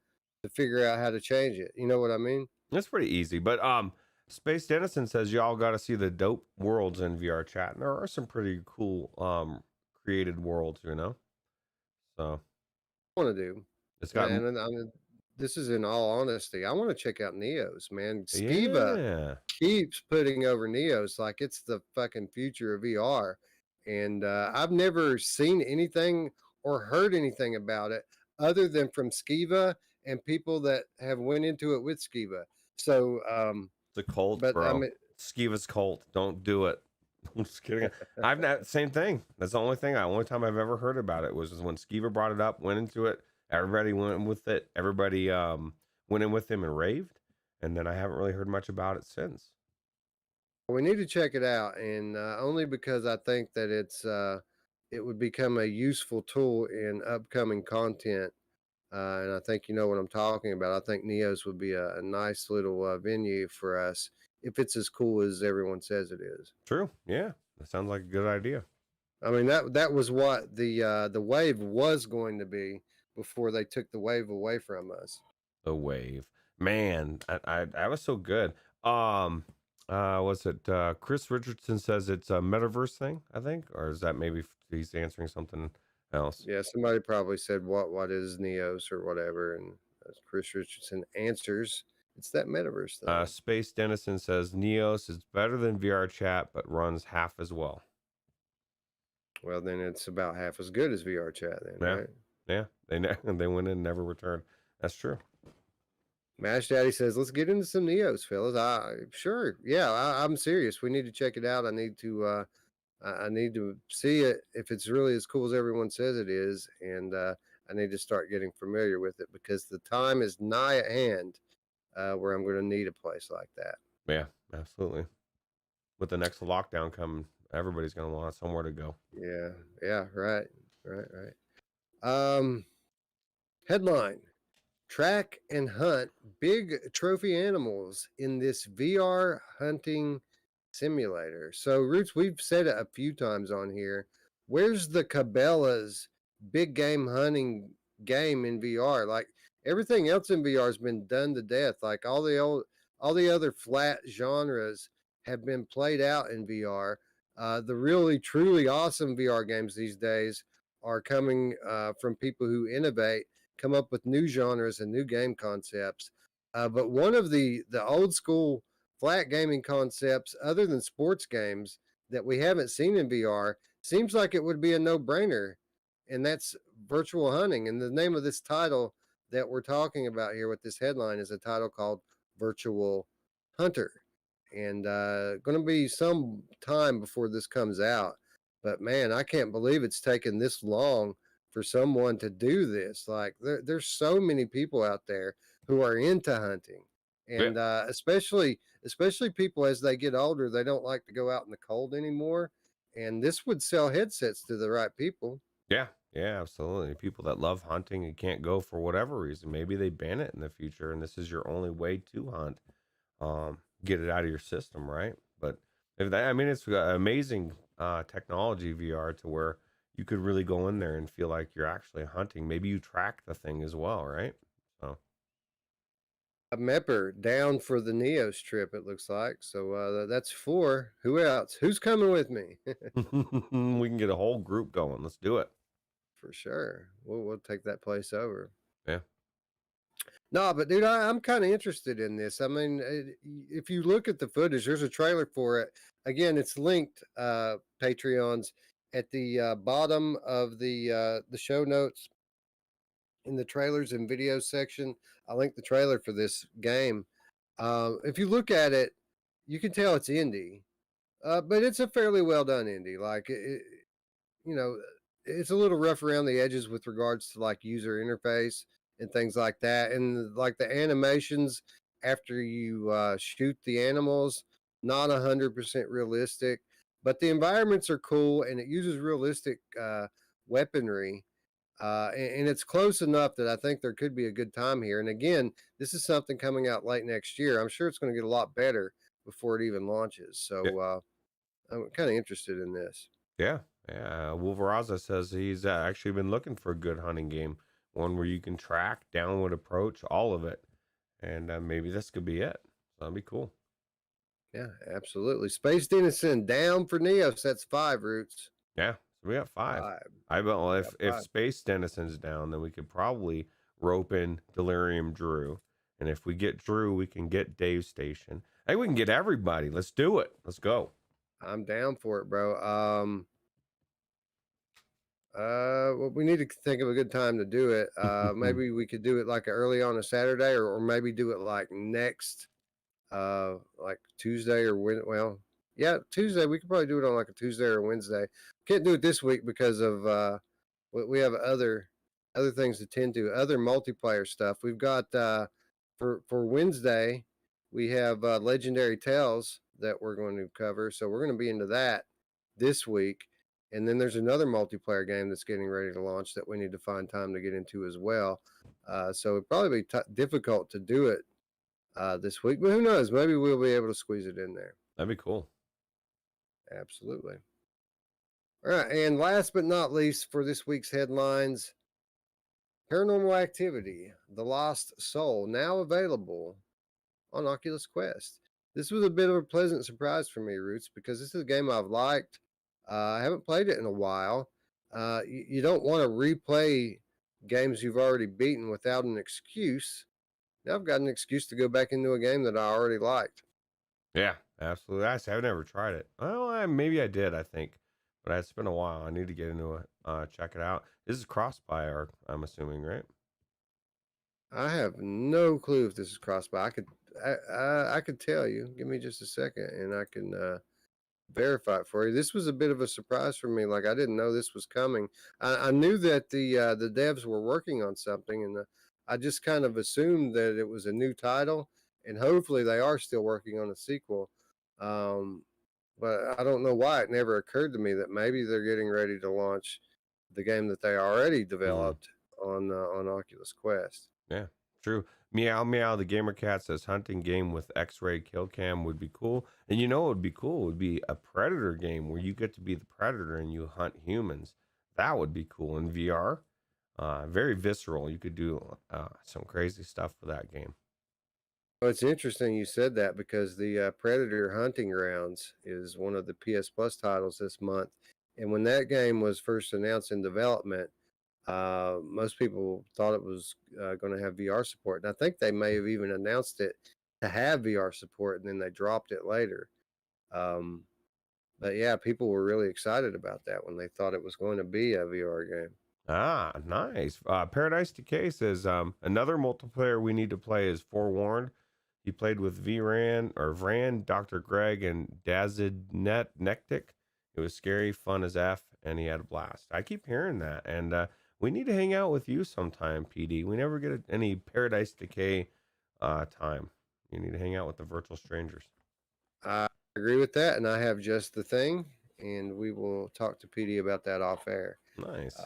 figure out how to change it. You know what I mean? That's pretty easy. But Space Dennison says y'all got to see the dope worlds in VR chat, and there are some pretty cool created worlds, So I want to do. it's got. And I mean, this is in all honesty. I want to check out Neos, man. Skiva keeps putting over Neos like it's the fucking future of VR. And I've never seen anything or heard anything about it other than from Skiva and people that have went into it with Skiva. So it's a cult, but bro. I mean, Skiva's cult. Don't do it. I'm just kidding. I've not same thing. That's the only time I've ever heard about it was when Skiva brought it up, went into it. Everybody went with it. Everybody went in with him and raved. and then I haven't really heard much about it since. We need to check it out, and only because I think that it would become a useful tool in upcoming content. And I think you know what I'm talking about. I think Neos would be a nice little venue for us if it's as cool as everyone says it is. True. Yeah, that sounds like a good idea. I mean that was what the Wave was going to be before they took the Wave away from us. The Wave, man, I was so good. Was it Chris Richardson says it's a metaverse thing, I think, or is that maybe he's answering something else? Yeah, somebody probably said what is Neos or whatever, and as Chris Richardson answers, it's that metaverse thing. Space Dennison says Neos is better than VR chat, but runs half as well. Well, then it's about half as good as VR chat, then, Yeah. right? Yeah, they went in and never returned. That's true. Mash Daddy says, "Let's get into some Neos, fellas." Sure, yeah, I'm serious. We need to check it out. I need to see it if it's really as cool as everyone says it is, and I need to start getting familiar with it because the time is nigh at hand where I'm going to need a place like that. Yeah, absolutely. With the next lockdown coming, everybody's gonna want somewhere to go. Yeah, right. Headline: Track and hunt big trophy animals in this VR hunting simulator. So, Roots, we've said it a few times on here. Where's the Cabela's big game hunting game in VR? Like everything else in VR has been done to death. Like all the other flat genres have been played out in VR. The really truly awesome VR games these days are coming from people who innovate, come up with new genres and new game concepts. But one of the old school flat gaming concepts, other than sports games, that we haven't seen in VR, seems like it would be a no-brainer, and that's virtual hunting. And the name of this title that we're talking about here with this headline is a title called Virtual Hunter. And going to be some time before this comes out. But man, I can't believe it's taken this long for someone to do this. Like there's so many people out there who are into hunting, and especially people as they get older, they don't like to go out in the cold anymore. And this would sell headsets to the right people. Yeah, absolutely. People that love hunting and can't go for whatever reason, maybe they ban it in the future, and this is your only way to hunt. Get it out of your system, right? But if that, I mean, it's amazing technology VR to where you could really go in there and feel like you're actually hunting. Maybe you track the thing as well, right? So A Mepper down for the Neos trip, it looks like. So that's 4. Who else? Who's coming with me? we can get a whole group going. Let's do it. For sure. We'll take that place over. Yeah. No, but dude, I'm kind of interested in this. I mean, if you look at the footage, there's a trailer for it. Again, it's linked, Patreons, at the bottom of the show notes in the trailers and videos section. I linked the trailer for this game. If you look at it, you can tell it's indie, but it's a fairly well done indie. Like you know, it's a little rough around the edges with regards to like user interface and things like that. And like the animations after you shoot the animals, not 100% realistic, but the environments are cool and it uses realistic weaponry. And it's close enough that I think there could be a good time here. And again, this is something coming out late next year. I'm sure it's going to get a lot better before it even launches. So I'm kind of interested in this. Yeah. Wolveraza says he's actually been looking for a good hunting game, one where you can track, downward approach, all of it, and maybe this could be it. So that'd be cool. Yeah, absolutely. Space Dennison down for Neos. That's 5, Roots. Yeah, so we got 5. I bet. Well, if Space Dennison's down, then we could probably rope in Delirium Drew, and if we get Drew, we can get Dave Station. Hey, we can get everybody. Let's do it. Let's go. I'm down for it, bro. Well, we need to think of a good time to do it. Maybe we could do it like early on a Saturday, or maybe do it like next, like Tuesday or well, yeah, Tuesday. We could probably do it on like a Tuesday or Wednesday. Can't do it this week because of we have other things to tend to, other multiplayer stuff. We've got for Wednesday. we have Legendary Tales that we're going to cover. So we're going to be into that this week. And then there's another multiplayer game that's getting ready to launch that we need to find time to get into as well. So it'd probably be difficult to do it this week, but who knows? Maybe we'll be able to squeeze it in there. That'd be cool. Absolutely. All right. And last but not least for this week's headlines, Paranormal Activity, The Lost Soul, now available on Oculus Quest. This was a bit of a pleasant surprise for me, Roots, because this is a game I've liked. I haven't played it in a while. You don't want to replay games you've already beaten without an excuse. Now I've got an excuse to go back into a game that I already liked. Yeah, absolutely. I've never tried it. Well, maybe I did, I think, but it's been a while. I need to get into it, check it out. This is cross-buy, I'm assuming, right? I have no clue if this is cross-buy. I could tell you. Give me just a second, and I can verify it for you. This was a bit of a surprise for me. Like I didn't know this was coming. I knew that the devs were working on something, and I just kind of assumed that it was a new title, and hopefully they are still working on a sequel. But I don't know why it never occurred to me that maybe they're getting ready to launch the game that they already developed on Oculus Quest. Yeah, true. Meow Meow, the gamer cat says hunting game with X-ray kill cam would be cool. And you know what would be cool? It would be a predator game where you get to be the predator and you hunt humans. That would be cool in VR. Very visceral. You could do some crazy stuff with that game. Well, it's interesting you said that because the Predator Hunting Grounds is one of the PS Plus titles this month. And when that game was first announced in development, most people thought it was going to have VR support. And I think they may have even announced it to have VR support and then they dropped it later. But yeah, people were really excited about that when they thought it was going to be a VR game. Ah, nice. Paradise Decay says another multiplayer we need to play is Forewarned. He played with Vran, Dr. Greg, and Dazid Nectic. It was scary, fun as F, and he had a blast. I keep hearing that, and we need to hang out with you sometime, PD. We never get any Paradise Decay time. You need to hang out with the virtual strangers. I agree with that, and I have just the thing, and we will talk to PD about that off air. Nice.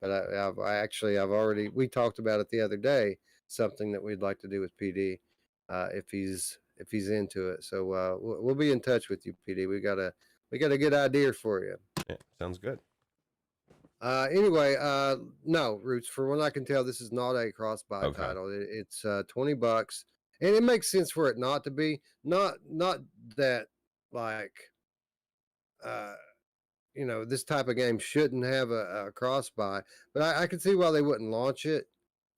But I've already, we talked about it the other day, something that we'd like to do with PD. If he's into it. So we'll be in touch with you, PD. We got a good idea for you. Yeah, sounds good. Anyway, no, Roots, for what I can tell, this is not a cross-buy title. It's $20, and it makes sense for it not to be. Not that like this type of game shouldn't have a cross-buy, but I can see why they wouldn't launch it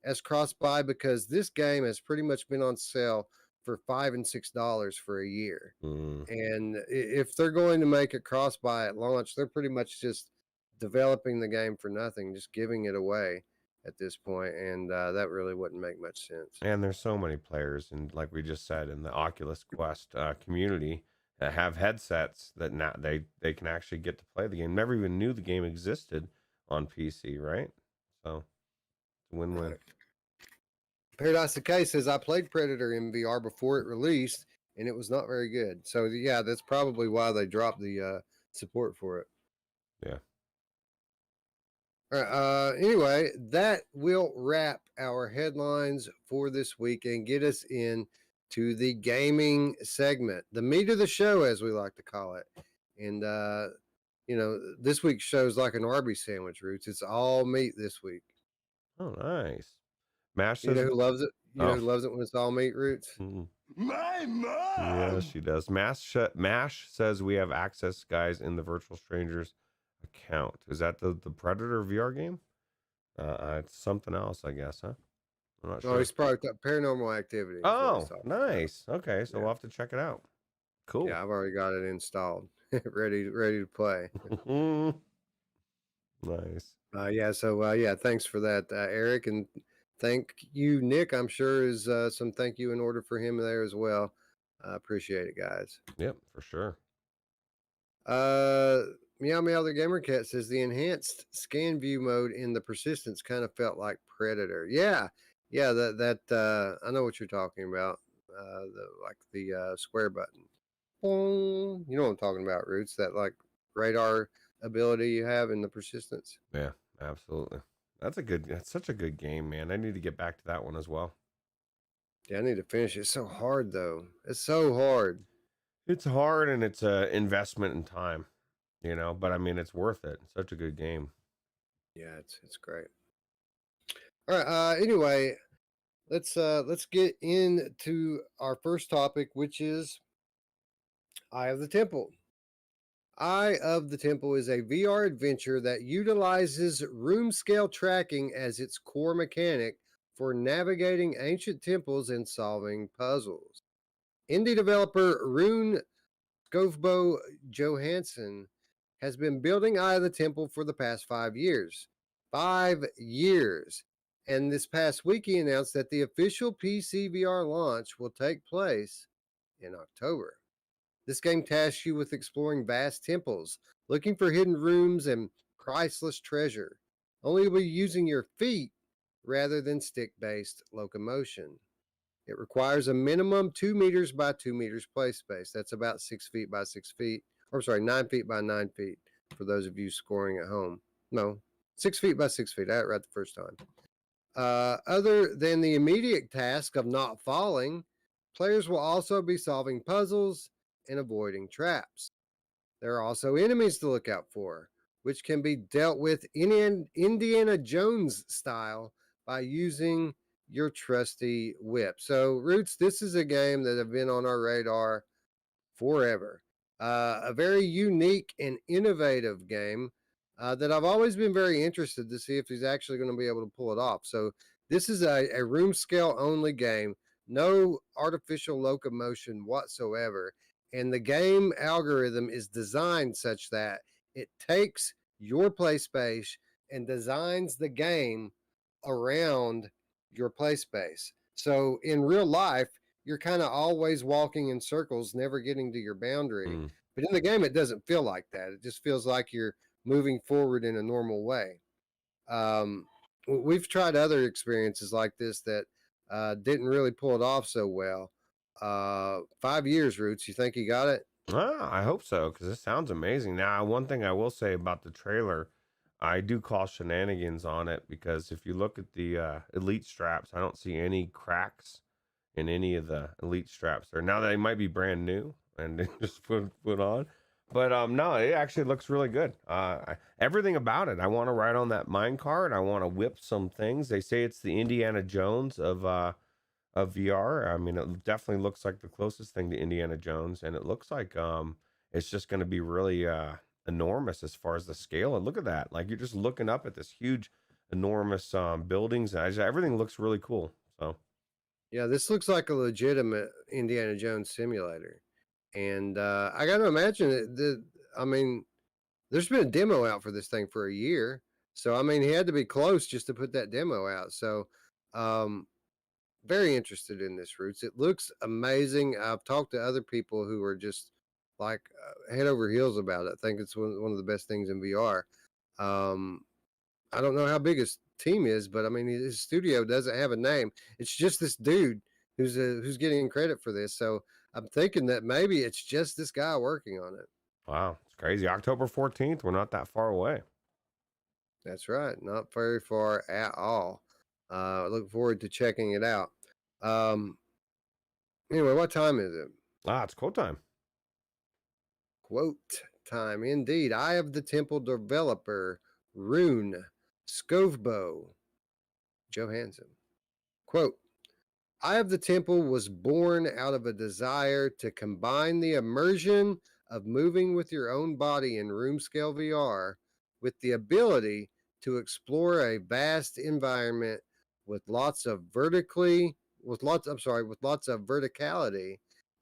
as cross-buy because this game has pretty much been on sale for $5 and $6 for a year. And if they're going to make it cross-buy at launch, they're pretty much just developing the game for nothing, just giving it away at this point, and that really wouldn't make much sense. And there's so many players, and like we just said, in the Oculus Quest community that have headsets that now they can actually get to play the game. Never even knew the game existed on PC, right? So it's a win-win. Paradise Decay says, I played Predator in VR before it released, and it was not very good. So, yeah, that's probably why they dropped the support for it. Yeah. All right, anyway, that will wrap our headlines for this week and get us into the gaming segment, the meat of the show, as we like to call it. And, this week's show is like an Arby's sandwich, Roots. It's all meat this week. Oh, nice. Mash says, you know who loves it? You know who loves it when it's all meat, Roots? My mom! Yeah, she does. Mash says we have access, guys, in the Virtual Strangers account. Is that the Predator VR game? It's something else, I guess, huh? I'm not sure. Oh, it's probably Paranormal Activity. Oh, nice. Okay, so we'll have to check it out. Cool. Yeah, I've already got it installed, ready to play. Nice. Thanks for that, Eric, and thank you, Nick. I'm sure is some thank you in order for him there as well. I appreciate it, guys. Yep, for sure. Meow Meow the Gamer Cat says the enhanced scan view mode in the Persistence kind of felt like Predator. Yeah, that I know what you're talking about. the square button. Boom. You know what I'm talking about, Roots? That like radar ability you have in the persistence. Yeah, absolutely. That's such a good game, man. I need to get back to that one as well. Yeah, I need to finish it. It's so hard though. It's so hard. It's hard and it's a investment in time, but I mean, it's worth it. It's such a good game. Yeah, it's great. All right. Anyway, let's get into our first topic, which is Eye of the Temple. Eye of the Temple is a VR adventure that utilizes room scale tracking as its core mechanic for navigating ancient temples and solving puzzles. Indie developer Rune Skovbo Johansson has been building Eye of the Temple for the past 5 years. 5 years. And this past week, he announced that the official PC VR launch will take place in October. This game tasks you with exploring vast temples, looking for hidden rooms and priceless treasure. Only you'll be using your feet rather than stick based locomotion. It requires a minimum 2 meters by 2 meters play space. That's about 6 feet by 6 feet. Or sorry, 9 feet by 9 feet for those of you scoring at home. No, 6 feet by 6 feet. I had it right the first time. Other than the immediate task of not falling, players will also be solving puzzles and avoiding traps. There are also enemies to look out for, which can be dealt with in Indiana Jones style by using your trusty whip. So, Roots, this is a game that have been on our radar forever. A very unique and innovative game that I've always been very interested to see if he's actually going to be able to pull it off. So, this is a room scale only game, no artificial locomotion whatsoever. And the game algorithm is designed such that it takes your play space and designs the game around your play space. So in real life, you're kind of always walking in circles, never getting to your boundary. But in the game, it doesn't feel like that. It just feels like you're moving forward in a normal way. We've tried other experiences like this that didn't really pull it off so well. 5 years, Roots. You think you got it? I hope so, because this sounds amazing. Now, one thing I will say about the trailer, I do call shenanigans on it, because if you look at the elite straps, I don't see any cracks in any of the elite straps there. Now they might be brand new and just put on, but no, it actually looks really good. Everything about it, I want to ride on that mine cart. I want to whip some things. They say it's the Indiana Jones of VR. I mean, it definitely looks like the closest thing to Indiana Jones, and it looks like it's just going to be really enormous as far as the scale. And look at that, like you're just looking up at this huge, enormous buildings. Everything looks really cool. So yeah, this looks like a legitimate Indiana Jones simulator, and I got to imagine it. I mean, there's been a demo out for this thing for a year, so I mean, he had to be close just to put that demo out. So, very interested in this, Roots. It looks amazing. I've talked to other people who are just like head over heels about it. I think it's one of the best things in VR. I don't know how big his team is, but I mean, his studio doesn't have a name. It's just this dude who's getting credit for this. So I'm thinking that maybe it's just this guy working on it. wow, it's crazy. October 14th. We're not that far away. That's right. Not very far at all. Look forward to checking it out. Anyway, what time is it? It's quote time. Quote time, indeed. Eye of the Temple developer, Rune Skovbo Johansson. Quote, Eye of the Temple was born out of a desire to combine the immersion of moving with your own body in room scale VR with the ability to explore a vast environment with lots of verticality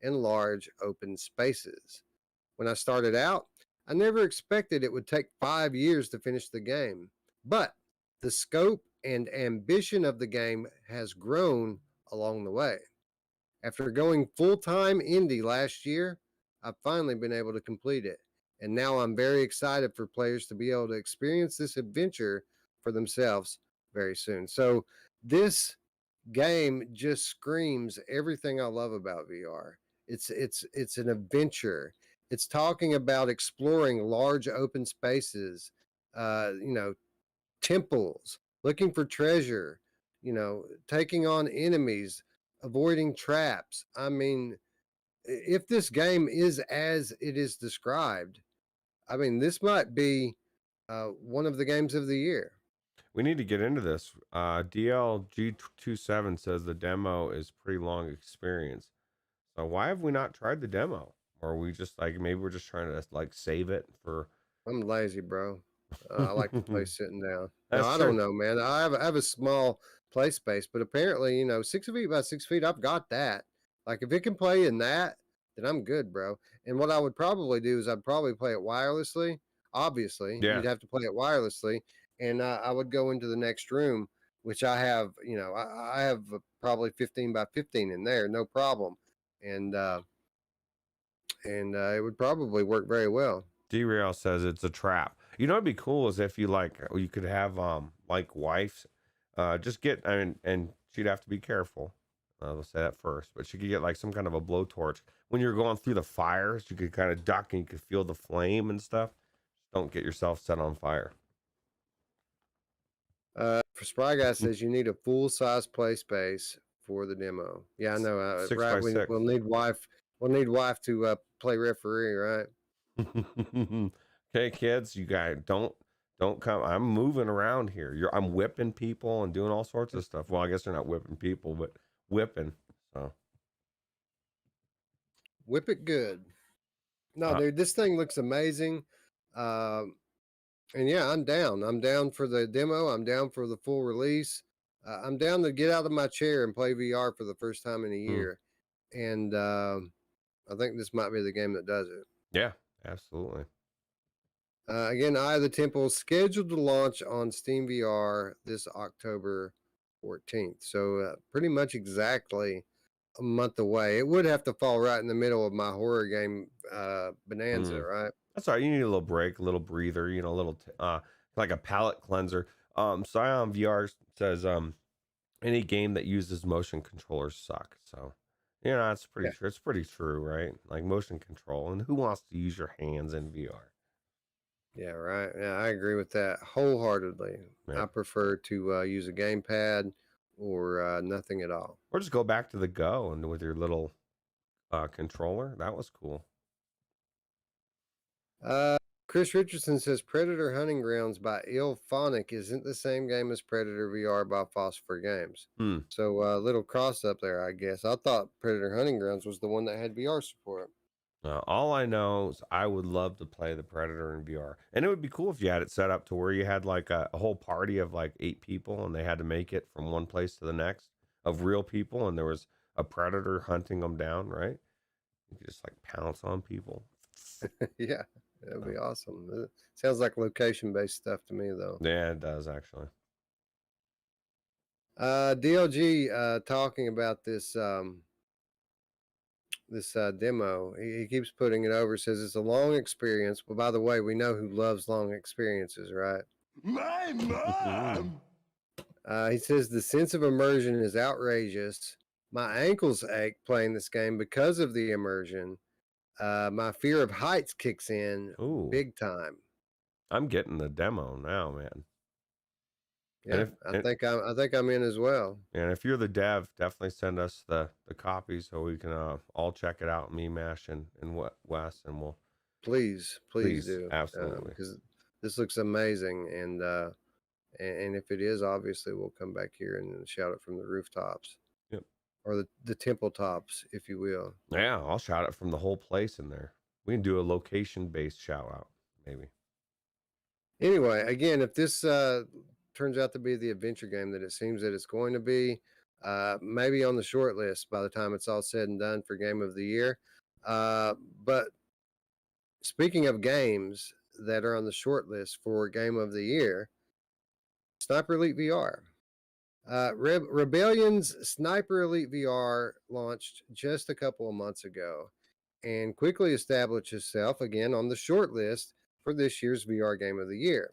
and large open spaces. When I started out, I never expected it would take 5 years to finish the game, but the scope and ambition of the game has grown along the way. After going full-time indie last year, I've finally been able to complete it. And now I'm very excited for players to be able to experience this adventure for themselves very soon. So this game just screams everything I love about VR. It's an adventure. It's talking about exploring large open spaces, you know, temples, looking for treasure, you know, taking on enemies, avoiding traps. I mean, if this game is as it is described, I mean, this might be one of the games of the year. We need to get into this. DLG27 says the demo is pretty long experience. So why have we not tried the demo? Or are we just like, maybe we're just trying to like save it for. I'm lazy, bro. I like to play sitting down. No, That's I true. don't know, man. I have a small play space, but apparently, you know, 6 feet by 6 feet, I've got that. Like, if it can play in that, then I'm good, bro. And what I would probably do is I'd probably play it wirelessly. Obviously, Yeah. you'd have to play it wirelessly, and I would go into the next room, which I have. You know, I have probably 15 by 15 in there, no problem, and it would probably work very well. Derail says it's a trap. You know, it'd be cool is if you like, you could have like wives, just get. I mean, and she'd have to be careful. Let's say that first, but she could get like some kind of a blowtorch when you're going through the fires. You could kind of duck and you could feel the flame and stuff. Don't get yourself set on fire. For Spry Guy says you need a full size play space for the demo. Yeah, I know. 6 Right, by 6. we'll need wife. We'll need wife to play referee, right? Okay, kids, you guys don't come. I'm moving around here. I'm whipping people and doing all sorts of stuff. Well, I guess they're not whipping people, but whipping. So Whip it good. No, dude, this thing looks amazing. And yeah, I'm down. I'm down for the demo. I'm down for the full release. I'm down to get out of my chair and play VR for the first time in a year. And I think this might be the game that does it. yeah, absolutely. Again, Eye of the Temple is scheduled to launch on Steam VR this October 14th. So pretty much exactly a month away. It would have to fall right in the middle of my horror game bonanza, right? That's all right. You need a little break, a little breather, you know, a little like a palate cleanser. Scion VR says any game that uses motion controllers suck. So you know, that's pretty true. It's pretty true, right? Like motion control, and who wants to use your hands in VR? Yeah, right. Yeah, I agree with that wholeheartedly. Yeah. I prefer to use a gamepad or nothing at all. Or just go back to the Go and with your little controller. That was cool. Chris Richardson says Predator Hunting Grounds by Ilphonic isn't the same game as Predator VR by Phosphor Games. So a little cross up there, I guess. I thought Predator Hunting Grounds was the one that had VR support. All I know is I would love to play the Predator in VR. And it would be cool if you had it set up to where you had like a whole party of like 8 people and they had to make it from one place to the next of real people. And there was a Predator hunting them down, right? You could just like pounce on people. Yeah, that would be awesome. It sounds like location-based stuff to me, though. Yeah, it does actually. DLG talking about this demo. He keeps putting it over. Says it's a long experience. But by the way, we know who loves long experiences, right? My mom. He says the sense of immersion is outrageous. My ankles ache playing this game because of the immersion. My fear of heights kicks in big time. I'm getting the demo now, man. Yeah, I think I'm in as well. And if you're the dev, definitely send us the copy so we can all check it out. Me, Mash, and Wes, and we'll please do, absolutely, because this looks amazing, and if it is, obviously we'll come back here and shout it from the rooftops. Yep. Or the temple tops, if you will. Yeah, I'll shout it from the whole place in there. We can do a location-based shout out, maybe. Anyway, again, if this turns out to be the adventure game that it seems that it's going to be, maybe on the short list by the time it's all said and done for Game of the Year. But speaking of games that are on the short list for Game of the Year, Sniper Elite VR. Rebellion's Sniper Elite VR launched just a couple of months ago and quickly established itself again on the short list for this year's VR Game of the Year.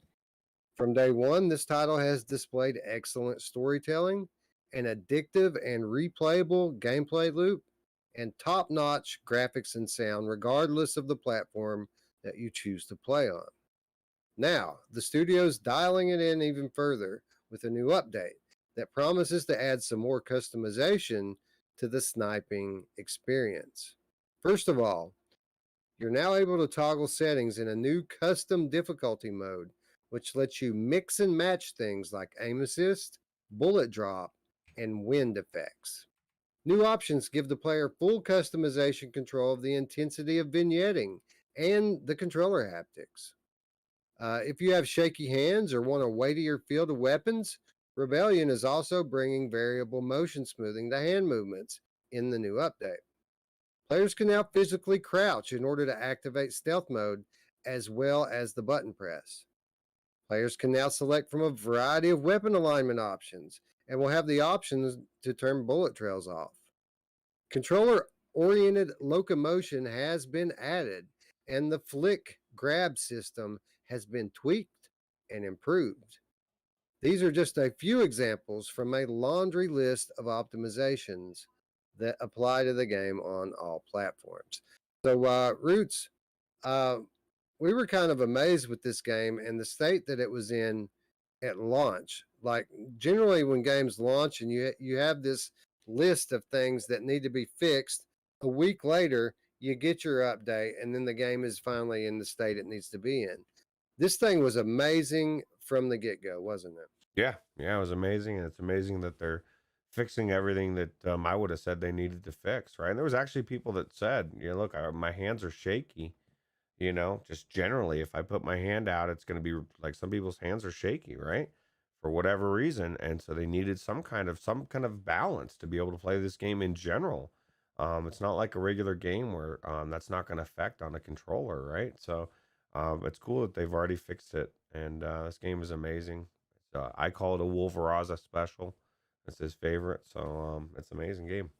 From day one, this title has displayed excellent storytelling an addictive and replayable gameplay loop, and top notch graphics and sound, regardless of the platform that you choose to play on. Now, the studio's dialing it in even further with a new update that promises to add some more customization to the sniping experience. First of all, you're now able to toggle settings in a new custom difficulty mode, which lets you mix and match things like aim assist, bullet drop, and wind effects. New options give the player full customization control of the intensity of vignetting and the controller haptics. If you have shaky hands or want a weightier field of weapons, Rebellion is also bringing variable motion smoothing to hand movements in the new update. Players can now physically crouch in order to activate stealth mode as well as the button press. Players can now select from a variety of weapon alignment options and will have the options to turn bullet trails off. Controller oriented locomotion has been added, and the flick grab system has been tweaked and improved. These are just a few examples from a laundry list of optimizations that apply to the game on all platforms. So, Roots, uh, we were kind of amazed with this game and the state that it was in at launch. Like generally, when games launch and you have this list of things that need to be fixed, a week later you get your update, and then the game is finally in the state it needs to be in. This thing was amazing from the get go, wasn't it? Yeah, yeah, it was amazing, and it's amazing that they're fixing everything that I would have said they needed to fix, right? And there was actually people that said, look, my hands are shaky. Just generally, if I put my hand out, it's going to be like some people's hands are shaky, right? For whatever reason, and so they needed some kind of balance to be able to play this game in general. It's not like a regular game where that's not going to affect on a controller, right? So it's cool that they've already fixed it, and this game is amazing. I call it a Wolveraza special. It's his favorite, so it's an amazing game.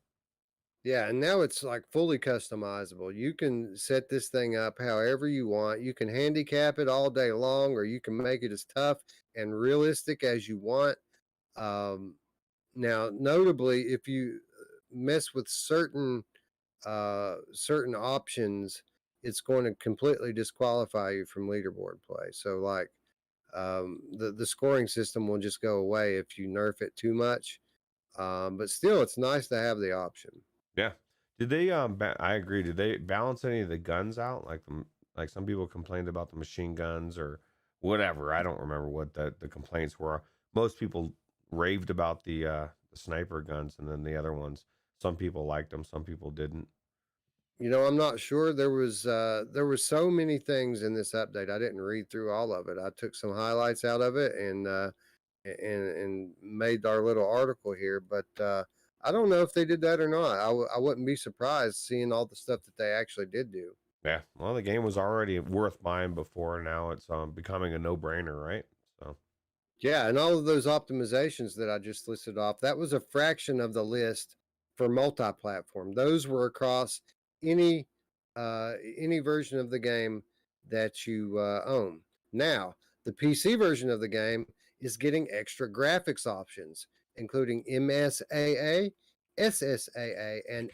Yeah, and now it's like fully customizable. You can set this thing up however you want. You can handicap it all day long, or you can make it as tough and realistic as you want. Um, Now, notably, if you mess with certain options, it's going to completely disqualify you from leaderboard play. So, like, the scoring system will just go away if you nerf it too much. But still, it's nice to have the option. Yeah. Did they I agree. Did they balance any of the guns out? Like some people complained about the machine guns or whatever. I don't remember what the complaints were. Most people raved about the sniper guns, and then the other ones. Some people liked them, some people didn't. I'm not sure. There was so many things in this update. I didn't read through all of it. I took some highlights out of it and made our little article here. But I don't know if they did that or not. I wouldn't be surprised seeing all the stuff that they actually did do. Yeah. Well, the game was already worth buying before. Now it's becoming a no-brainer, right? So Yeah, and all of those optimizations that I just listed off, that was a fraction of the list for multi-platform. Those were across any any version of the game that you own. Now, the PC version of the game is getting extra graphics options, including MSAA, SSAA, and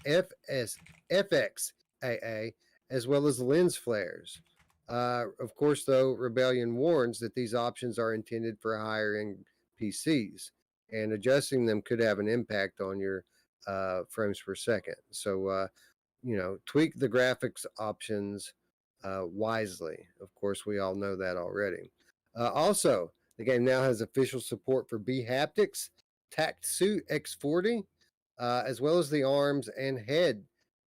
FXAA, as well as lens flares. Of course, though, Rebellion warns that these options are intended for higher end PCs, and adjusting them could have an impact on your frames per second. So, tweak the graphics options wisely. Of course, we all know that already. Also, the game now has official support for B haptics, Tact Suit X40, as well as the arms and head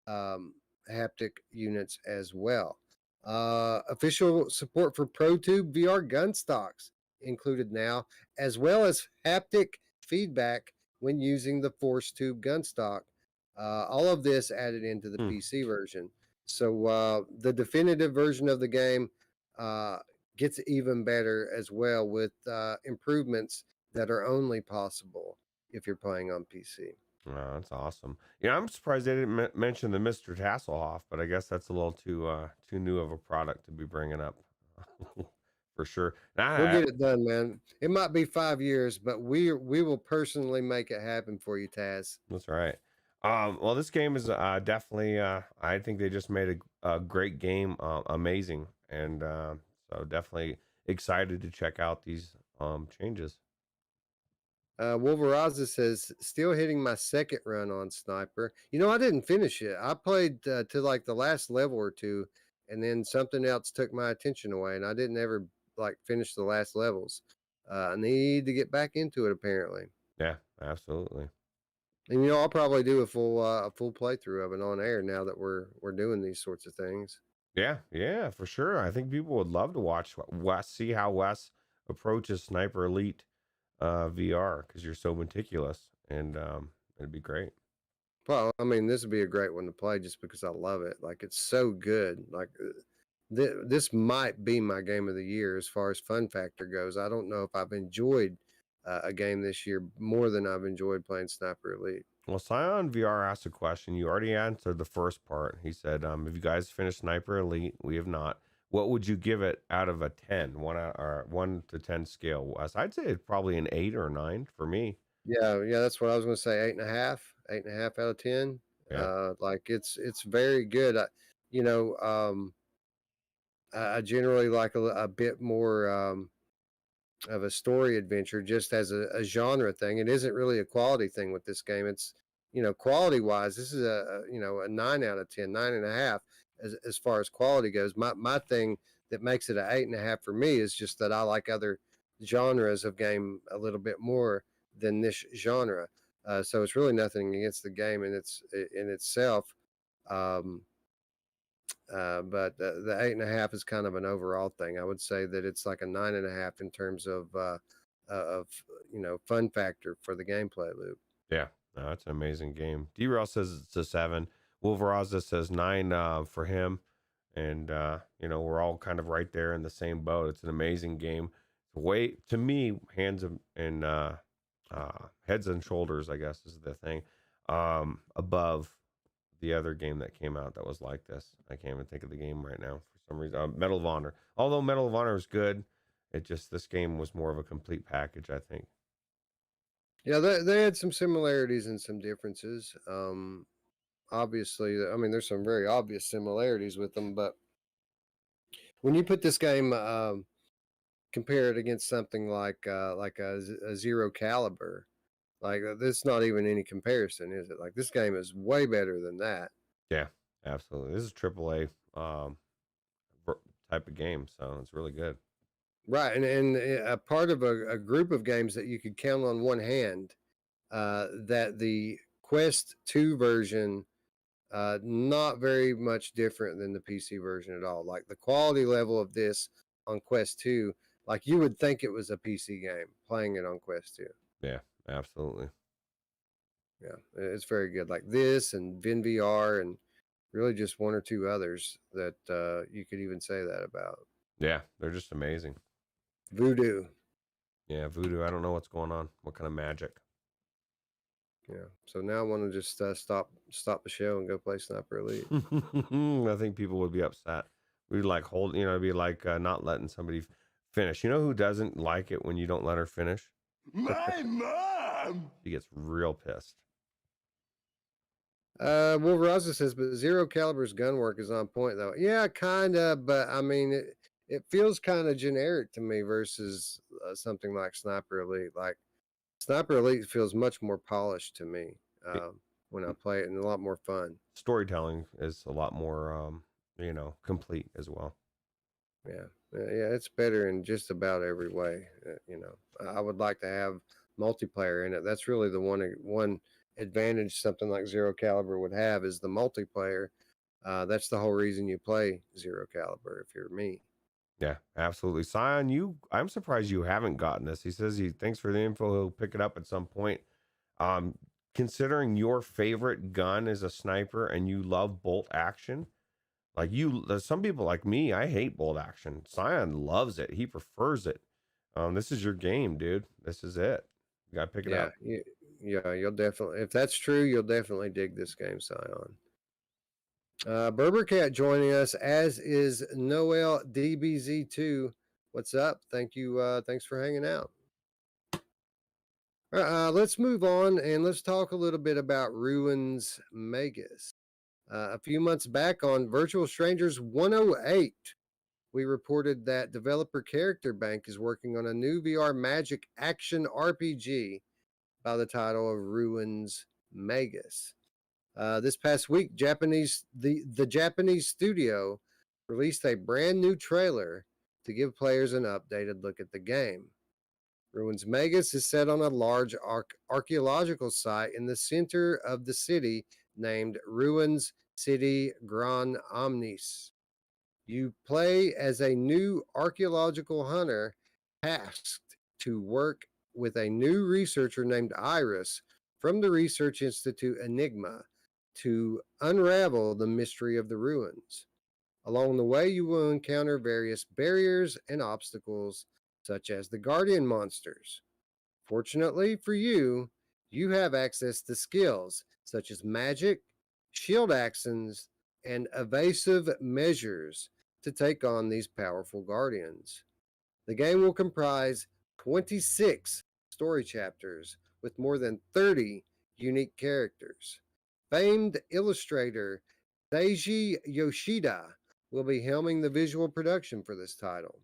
um, haptic units as well. Official support for ProTube VR gun stocks included now, as well as haptic feedback when using the Force Tube gun stock. All of this added into the PC version. So the definitive version of the game uh, gets even better as well with improvements that are only possible if you're playing on PC. Oh, that's awesome. Yeah, I'm surprised they didn't mention the Mr. Tasselhoff, but I guess that's a little too new of a product to be bringing up for sure. We'll get it done, man. It might be 5 years, but we will personally make it happen for you, Taz. That's right. Well, this game is definitely. I think they just made a great game, amazing, and so definitely excited to check out these changes. Wolveraza says, still hitting my second run on Sniper. You know, I didn't finish it. I played to like the last level or two, and then something else took my attention away, and I didn't ever like finish the last levels. I need to get back into it, apparently. Yeah, absolutely. And you know, I'll probably do a full playthrough of it on air now that we're doing these sorts of things. Yeah, yeah, for sure. I think people would love to watch Wes, see how Wes approaches Sniper Elite VR because you're so meticulous, and it'd be great. Well, I mean, this would be a great one to play just because I love it. Like, it's so good. Like, this might be my game of the year as far as fun factor goes. I don't know if I've enjoyed a game this year more than I've enjoyed playing Sniper Elite. Well, Scion VR asked a question. You already answered the first part. He said, "Have you guys finished Sniper Elite? We have not. What would you give it out of a 10, 1 to 10 scale?" Wes, I'd say it's probably an 8 or a 9 for me. Yeah, that's what I was going to say. 8.5, 8.5 out of 10. Yeah, Like it's very good. You know, I generally like a bit more of a story adventure just as a genre thing. It isn't really a quality thing with this game. It's, you know, quality wise, this is a 9 out of 10, 9.5 as far as quality goes. My thing that makes it an 8.5 for me is just that I like other genres of game a little bit more than this genre. So it's really nothing against the game in itself. Um, but the 8.5 is kind of an overall thing. I would say that it's like a 9.5 in terms of fun factor for the gameplay loop. yeah, no, that's an amazing game. D-Rail says it's a 7. Wolveraza says 9 for him. And, we're all kind of right there in the same boat. It's an amazing game. Way, to me, heads and shoulders, I guess is the thing, above the other game that came out that was like this. I can't even think of the game right now for some reason. Medal of Honor. Although Medal of Honor is good, this game was more of a complete package, I think. Yeah, they had some similarities and some differences. Obviously, I mean, there's some very obvious similarities with them, but when you put this game, compare it against something like a Zero Caliber, like there's not even any comparison, is it? Like this game is way better than that. Yeah, absolutely. This is AAA type of game, so it's really good. Right, and a part of a group of games that you could count on one hand, that the Quest 2 version, not very much different than the PC version at all. Like the quality level of this on Quest 2, like you would think it was a PC game playing it on Quest 2. Yeah, absolutely. Yeah, it's very good. Like this and VR and really just one or two others that you could even say that about. Yeah, they're just amazing. Voodoo. Yeah, Voodoo. I don't know what's going on. What kind of magic? Yeah. So now I want to just stop the show and go play Sniper Elite. I think people would be upset. We'd like it'd be like not letting somebody finish. You know who doesn't like it when you don't let her finish? My mom! She gets real pissed. Wolveraza says, but Zero Caliber's gun work is on point though. Yeah, kind of, but I mean, it feels kind of generic to me versus something like Sniper Elite. Like Sniper Elite feels much more polished to me when I play it and a lot more fun. Storytelling is a lot more, complete as well. Yeah, it's better in just about every way. I would like to have multiplayer in it. That's really the one advantage something like Zero Caliber would have is the multiplayer. That's the whole reason you play Zero Caliber if you're me. Yeah, absolutely. Scion, I'm surprised you haven't gotten this. He says thanks for the info. He'll pick it up at some point. Considering your favorite gun is a sniper and you love bolt action, like there's some people like me, I hate bolt action. Scion loves it. He prefers it. This is your game, dude. This is it. You gotta pick it up. Yeah, you'll definitely, if that's true, you'll definitely dig this game, Scion. Berber Cat joining us, as is Noel DBZ2. What's up? Thank you. Thanks for hanging out. All right, let's move on and let's talk a little bit about Ruins Magus. A few months back on Virtual Strangers 108, we reported that developer Character Bank is working on a new VR magic action RPG by the title of Ruins Magus. This past week, the Japanese studio released a brand new trailer to give players an updated look at the game. Ruins Magus is set on a large archaeological site in the center of the city named Ruins City Grand Omnis. You play as a new archaeological hunter tasked to work with a new researcher named Iris from the research institute Enigma to unravel the mystery of the ruins. Along the way, you will encounter various barriers and obstacles, such as the guardian monsters. Fortunately for you, you have access to skills such as magic, shield actions, and evasive measures to take on these powerful guardians. The game will comprise 26 story chapters with more than 30 unique characters. Famed illustrator Seiji Yoshida will be helming the visual production for this title.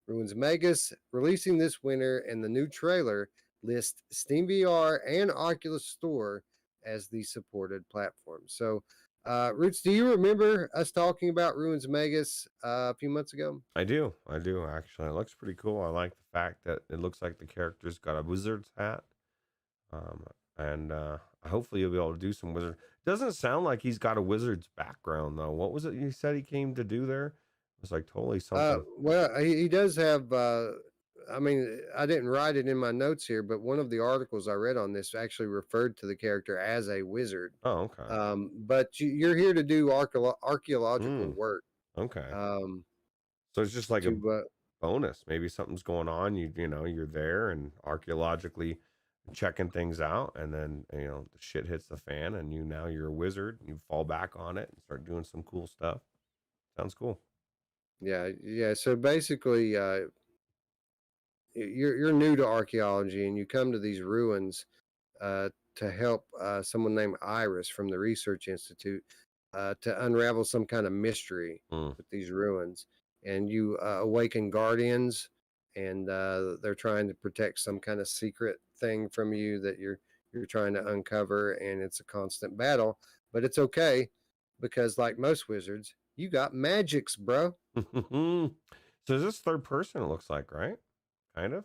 Ruins Magus releasing this winter, and the new trailer lists Steam VR and Oculus Store as the supported platforms. So, Roots, do you remember us talking about Ruins Magus a few months ago? I do actually. It looks pretty cool. I like the fact that it looks like the character's got a wizard's hat. And hopefully you'll be able to do some wizard. Doesn't sound like he's got a wizard's background though. What was it you said he came to do there? It was like totally something. Well, he does have. I mean, I didn't write it in my notes here, but one of the articles I read on this actually referred to the character as a wizard. Oh, okay. But you're here to do archaeological work. Okay. So it's just like a bonus. Maybe something's going on. You know, you're there and archaeologically checking things out, and then the shit hits the fan, and you're a wizard. And you fall back on it and start doing some cool stuff. Sounds cool. Yeah. So basically, you're new to archaeology, and you come to these ruins to help someone named Iris from the Research Institute to unravel some kind of mystery with these ruins. And you awaken guardians, and they're trying to protect some kind of secret thing from you that you're trying to uncover, and it's a constant battle. But it's okay, because like most wizards, you got magics, bro. So is this third person? It looks like, right? Kind of.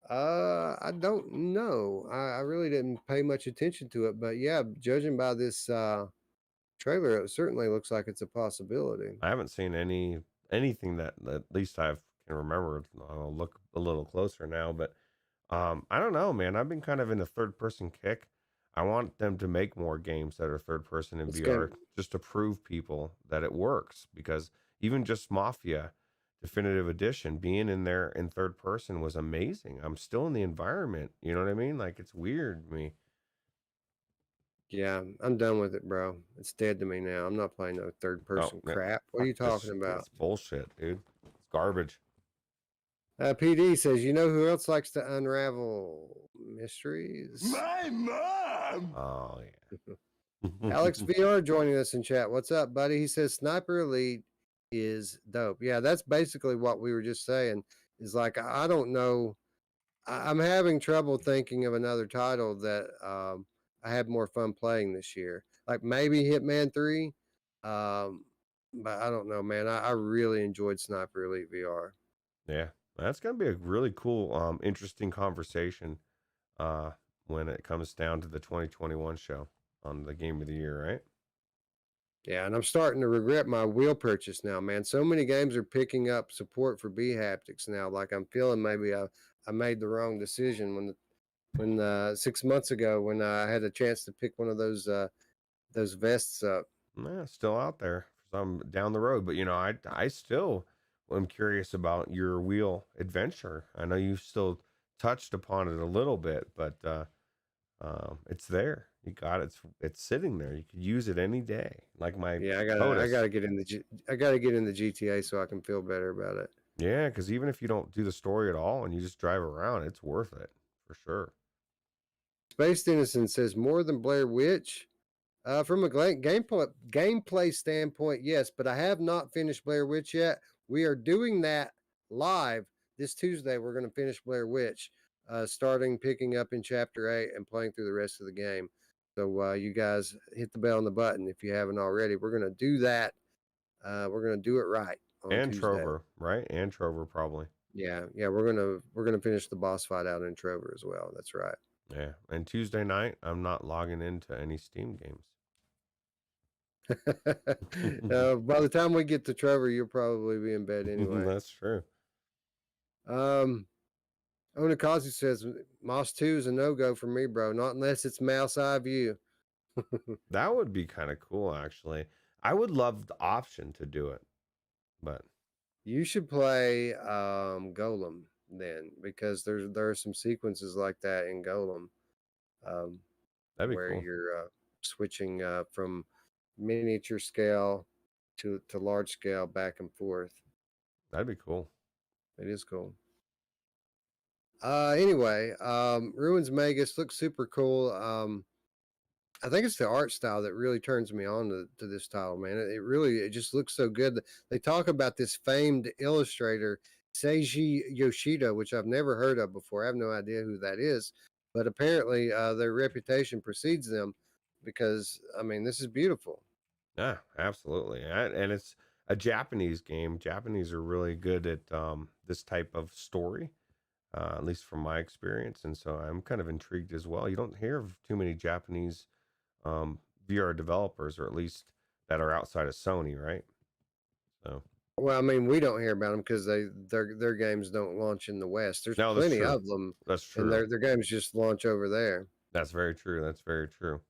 I don't know. I really didn't pay much attention to it, but yeah, judging by this trailer, it certainly looks like it's a possibility. I haven't seen anything that at least I can remember. I'll look a little closer now, but I don't know, man. I've been kind of in a third person kick. I want them to make more games that are third person in VR, just to prove people that it works. Because even just Mafia Definitive Edition, being in there in third person was amazing. I'm still in the environment. You know what I mean? Like, it's weird to me. Yeah, I'm done with it, bro. It's dead to me now. I'm not playing no third person crap. What are you talking about? It's bullshit, dude. It's garbage. PD says, you know who else likes to unravel mysteries? My mom! Oh, yeah. Alex VR joining us in chat. What's up, buddy? He says Sniper Elite is dope. Yeah, that's basically what we were just saying. Is like, I don't know. I'm having trouble thinking of another title that I had more fun playing this year. Like maybe Hitman 3. But I don't know, man. I really enjoyed Sniper Elite VR. Yeah. That's going to be a really cool, interesting conversation when it comes down to the 2021 show on the Game of the Year, right? Yeah, and I'm starting to regret my wheel purchase now, man. So many games are picking up support for B haptics now. Like I'm feeling maybe I made the wrong decision when 6 months ago when I had a chance to pick one of those vests up. Yeah, still out there for some down the road, but I still am curious about your wheel adventure. I know you still touched upon it a little bit, but it's there. You got it. It's sitting there. You could use it any day. Like my I gotta get in the GTA so I can feel better about it. Yeah, because even if you don't do the story at all and you just drive around, it's worth it for sure. Space Innocent says more than Blair Witch. From a gameplay standpoint, yes, but I have not finished Blair Witch yet. We are doing that live this Tuesday. We're going to finish Blair Witch, starting picking up in Chapter 8 and playing through the rest of the game. So you guys hit the bell on the button if you haven't already. We're going to do that. We're going to do it right on And Tuesday. Trover, right? And Trover probably. Yeah, we're gonna finish the boss fight out in Trover as well. That's right. Yeah. And Tuesday night, I'm not logging into any Steam games. By the time we get to Trevor, you'll probably be in bed anyway. That's true. Onikazu says Moss 2 is a no-go for me, bro. Not unless it's mouse eye view. That would be kind of cool, actually. I would love the option to do it, but You should play Golem then, because there are some sequences like that in Golem, that'd be where cool. you're switching from miniature scale to large scale back and forth. That'd be cool. It is cool. Anyway, Ruins Magus looks super cool. I think it's the art style that really turns me on to this title, man. It just looks so good. They talk about this famed illustrator, Seiji Yoshida, which I've never heard of before. I have no idea who that is, but apparently their reputation precedes them because, I mean, this is beautiful. Yeah, absolutely. And it's a Japanese game. Japanese are really good at this type of story, at least from my experience. And so I'm kind of intrigued as well. You don't hear of too many Japanese VR developers, or at least that are outside of Sony, right? So, Well, I mean, we don't hear about them because their games don't launch in the West. There's no, that's plenty true. of them, That's true. and their games just launch over there. That's very true. That's very true.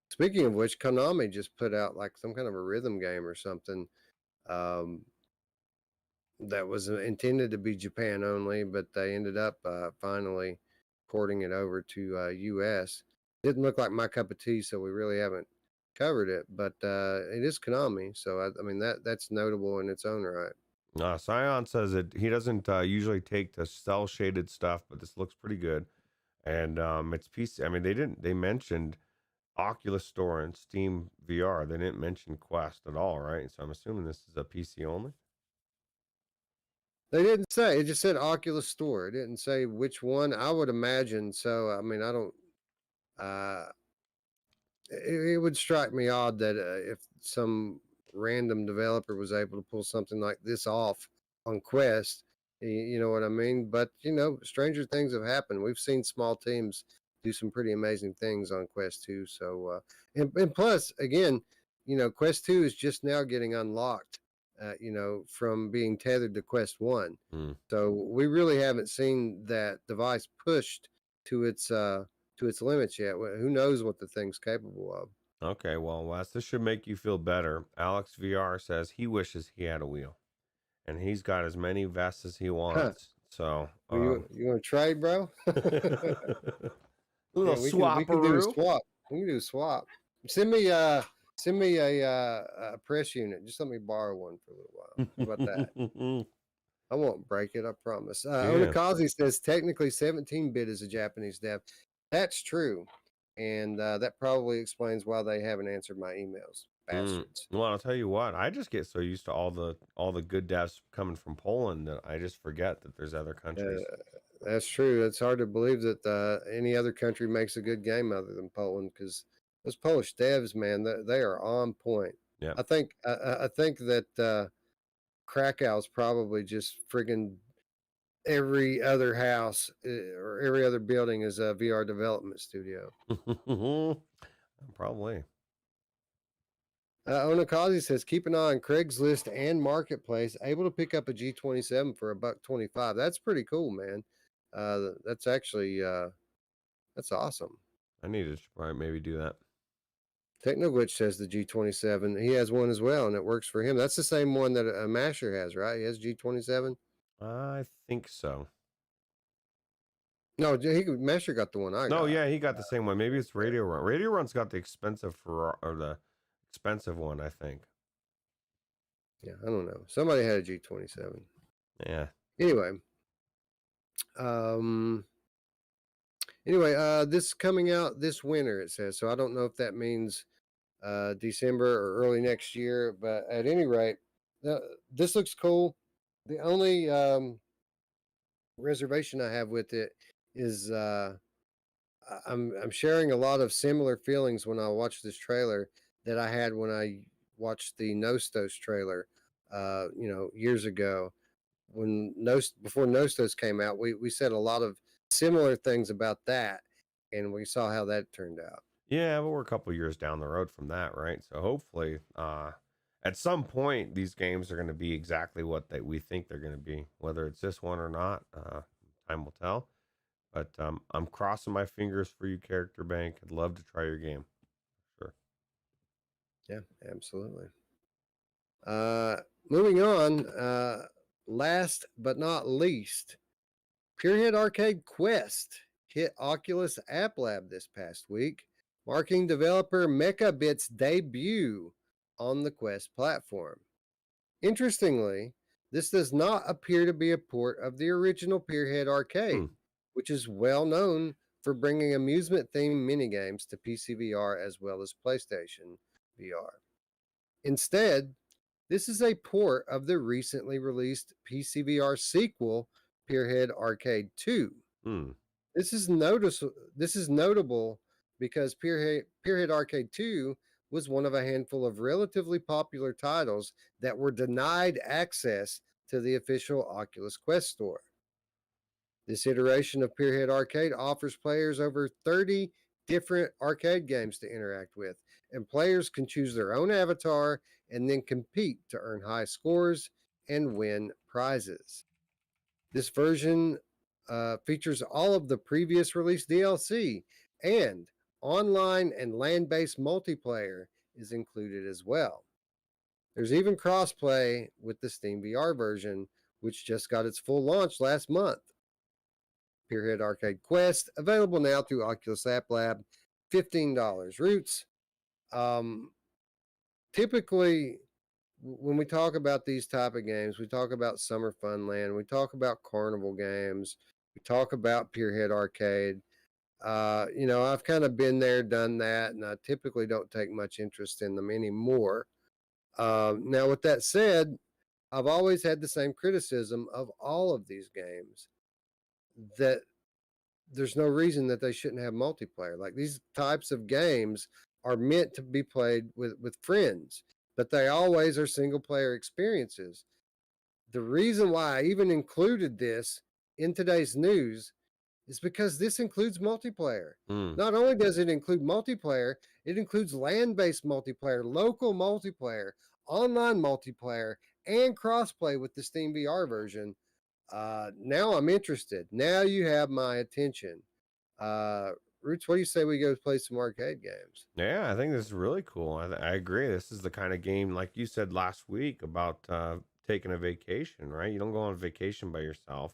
Speaking of which, Konami just put out like some kind of a rhythm game or something that was intended to be Japan only, but they ended up finally porting it over to US. Didn't look like my cup of tea, so we really haven't covered it, but it is Konami, so I mean that's notable in its own right. Scion says that he doesn't usually take the cell shaded stuff, but this looks pretty good. And it's PC. I mean, they mentioned Oculus Store and Steam VR. They didn't mention Quest at all, right? So I'm assuming this is a PC only. They didn't say. It just said Oculus Store. It didn't say which one. I would imagine so. I mean, I don't. It would strike me odd that if some random developer was able to pull something like this off on Quest, you know what I mean? But stranger things have happened. We've seen small teams do some pretty amazing things on Quest 2. So, and plus, again, Quest 2 is just now getting unlocked. From being tethered to Quest 1. So we really haven't seen that device pushed to its limits yet. Who knows what the thing's capable of? Okay, well, Wes, this should make you feel better. Alex VR says he wishes he had a wheel, and he's got as many vests as he wants. So, you want to trade, bro? little we can do a swapperoo. swap. We can do a swap. Send me a press unit. Just let me borrow one for a little while. How about that? I won't break it, I promise. Onikazi says technically 17-bit is a Japanese dev. That's true. And that probably explains why they haven't answered my emails. Bastards. Well, I'll tell you what, I just get so used to all the good devs coming from Poland that I just forget that there's other countries. That's true. It's hard to believe that any other country makes a good game other than Poland, because those Polish devs, man, they are on point. Yeah. I think that Krakow's probably just friggin' every other house or every other building is a VR development studio. Probably. Onikazi says, keep an eye on Craigslist and Marketplace. Able to pick up a G27 for $125. That's pretty cool, man. That's actually that's awesome. I need to probably maybe do that. Technoglitch says the G27. He has one as well, and it works for him. That's the same one that a Masher has, right? He has G27. I think so. No, Masher got the one I got. No, yeah, he got the same one. Maybe it's Radio Run. Radio Run's got the expensive the expensive one, I think. Yeah, I don't know. Somebody had a G27. Yeah. Anyway, um, this coming out this winter, it says. So I don't know if that means December or early next year, but at any rate, this looks cool. The only reservation I have with it is I'm sharing a lot of similar feelings when I watch this trailer that I had when I watched the Nostos trailer, years ago. When before Nostos came out, we said a lot of similar things about that, and we saw how that turned out. Yeah, but we're a couple years down the road from that, right? So hopefully, at some point, these games are going to be exactly what we think they're going to be. Whether it's this one or not, time will tell. But I'm crossing my fingers for you, Character Bank. I'd love to try your game. Sure. Yeah, absolutely. Moving on. Last but not least, Pierhead Arcade Quest hit Oculus App Lab this past week, marking developer Mechabit's debut on the Quest platform. Interestingly, this does not appear to be a port of the original Pierhead Arcade, which is well known for bringing amusement themed minigames to PC VR as well as PlayStation VR. Instead, this is a port of the recently released PC VR sequel, Pierhead Arcade 2. This is notable because Pierhead Arcade 2 was one of a handful of relatively popular titles that were denied access to the official Oculus Quest store. This iteration of Pierhead Arcade offers players over 30 different arcade games to interact with, and players can choose their own avatar and then compete to earn high scores and win prizes. This version features all of the previous release DLC, and online and land based multiplayer is included as well. There's even crossplay with the Steam VR version, which just got its full launch last month. Pierhead Arcade Quest, available now through Oculus App Lab, $15. Roots. Typically, when we talk about these type of games, we talk about Summer Funland, we talk about carnival games, we talk about Pierhead Arcade. I've kind of been there, done that, and I typically don't take much interest in them anymore. Now, with that said, I've always had the same criticism of all of these games, that there's no reason that they shouldn't have multiplayer. Like, these types of games are meant to be played with friends, but they always are single player experiences. The reason why I even included this in today's news is because this includes multiplayer. Not only does it include multiplayer, it includes land based multiplayer, local multiplayer, online multiplayer, and crossplay with the Steam VR version. Now I'm interested. Now you have my attention. Roots, what do you say we go play some arcade games? Yeah, I think this is really cool. I agree. This is the kind of game, like you said last week about taking a vacation, right? You don't go on vacation by yourself.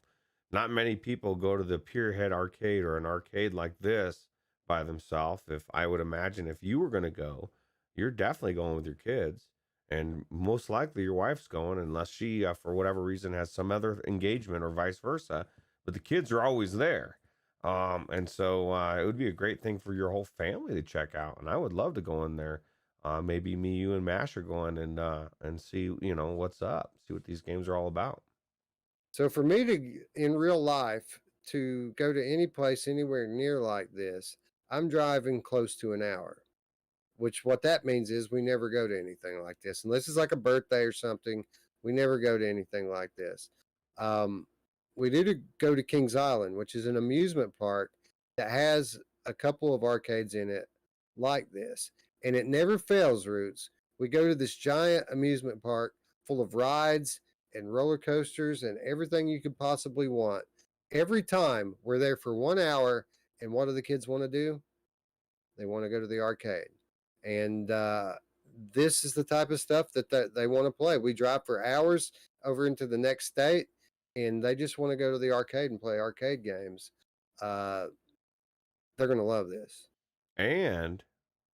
Not many people go to the Pierhead Arcade or an arcade like this by themselves. If I would imagine if you were going to go, you're definitely going with your kids. And most likely your wife's going, unless she, for whatever reason, has some other engagement or vice versa. But the kids are always there. And so it would be a great thing for your whole family to check out. And I would love to go in there. Maybe me, you, and Mash are going and see, what's up, see what these games are all about. So for me to, in real life, to go to any place anywhere near like this, I'm driving close to an hour. Which what that means is we never go to anything like this unless it's like a birthday or something. We never go to anything like this. We did go to Kings Island, which is an amusement park that has a couple of arcades in it like this, and it never fails. Roots. We go to this giant amusement park full of rides and roller coasters and everything you could possibly want. Every time we're there for 1 hour, and what do the kids want to do? They want to go to the arcade. And this is the type of stuff that they want to play. We drive for hours over into the next state, and they just want to go to the arcade and play arcade games. They're going to love this. And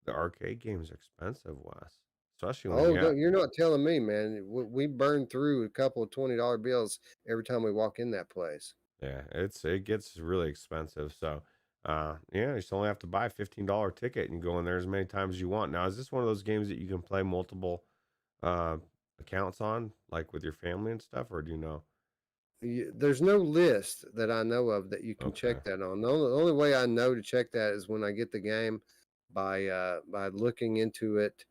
the arcade games are expensive, Wes. especially when Oh, you got. you're not telling me, man. We burn through a couple of $20 bills every time we walk in that place. Yeah, it gets really expensive. So, yeah, you just only have to buy a $15 ticket and you go in there as many times as you want. Now, is this one of those games that you can play multiple uh accounts on, like with your family and stuff, or do you know? There's no list that I know of that you can Okay, check that on. The only way I know to check that is when I get the game by looking into it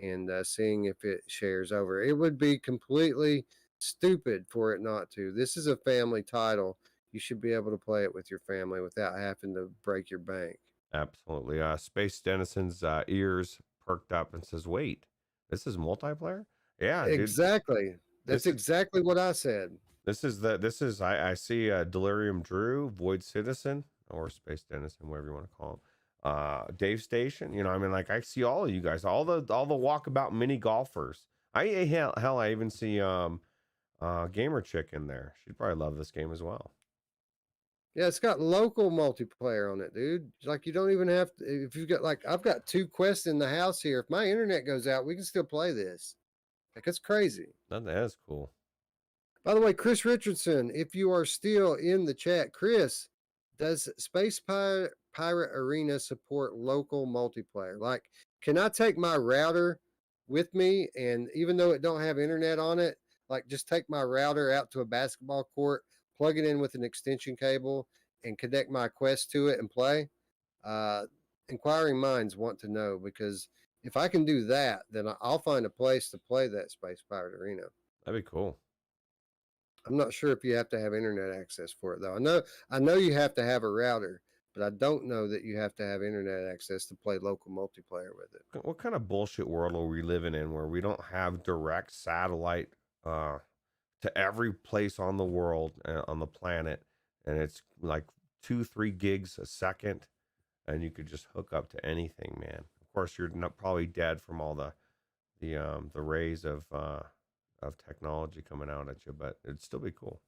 and seeing if it shares over. It would be completely stupid for it not to. This is a family title. You should be able to play it with your family without having to break your bank. absolutely. Space Denison's ears perked up and says, "Wait, this is multiplayer?" Yeah, dude. Exactly. That's This is exactly what I said. I see Delirium Drew, Void Citizen, or Space Denizen, whatever you want to call him. Dave Station, I mean, like I see all of you guys, all the walkabout mini golfers. Hell, I even see Gamer Chick in there. She'd probably love this game as well. Yeah, it's got local multiplayer on it, dude. Like you don't even have to, if you've got like I've got 2 quests in the house here. If my internet goes out, we can still play this. Like it's crazy. That is cool. By the way, Chris Richardson, if you are still in the chat, Chris, does Pirate Arena support local multiplayer? Like, can I take my router with me and even though it don't have internet on it, like just take my router out to a basketball court, plug it in with an extension cable and connect my Quest to it and play? Uh, Inquiring minds want to know because if I can do that, then I'll find a place to play that Space Pirate Arena. That'd be cool. I'm not sure if you have to have internet access for it though. I know you have to have a router, but I don't know that you have to have internet access to play local multiplayer with it. What kind of bullshit world are we living in where we don't have direct satellite to every place on the world, on the planet, and it's like 2-3 gigs a second, and you could just hook up to anything, man. Of course, you're not probably dead from all the rays of technology coming out at you, but it'd still be cool.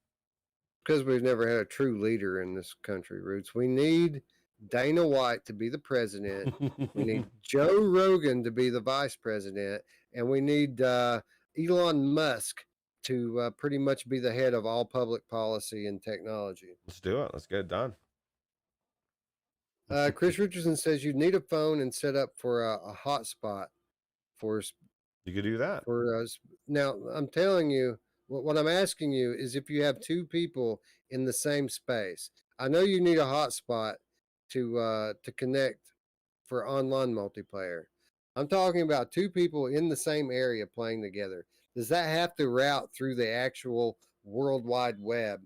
Because we've never had a true leader in this country, Roots. We need Dana White to be the president. We need Joe Rogan to be the vice president, and we need Elon Musk to pretty much be the head of all public policy and technology. Let's do it. Let's get it done. Chris Richardson says you need a phone and set up for a hotspot for You could do that. for us. Now, I'm telling you, what I'm asking you is if you have 2 people in the same space. I know you need a hotspot to connect for online multiplayer. I'm talking about 2 people in the same area playing together. Does that have to route through the actual World Wide Web,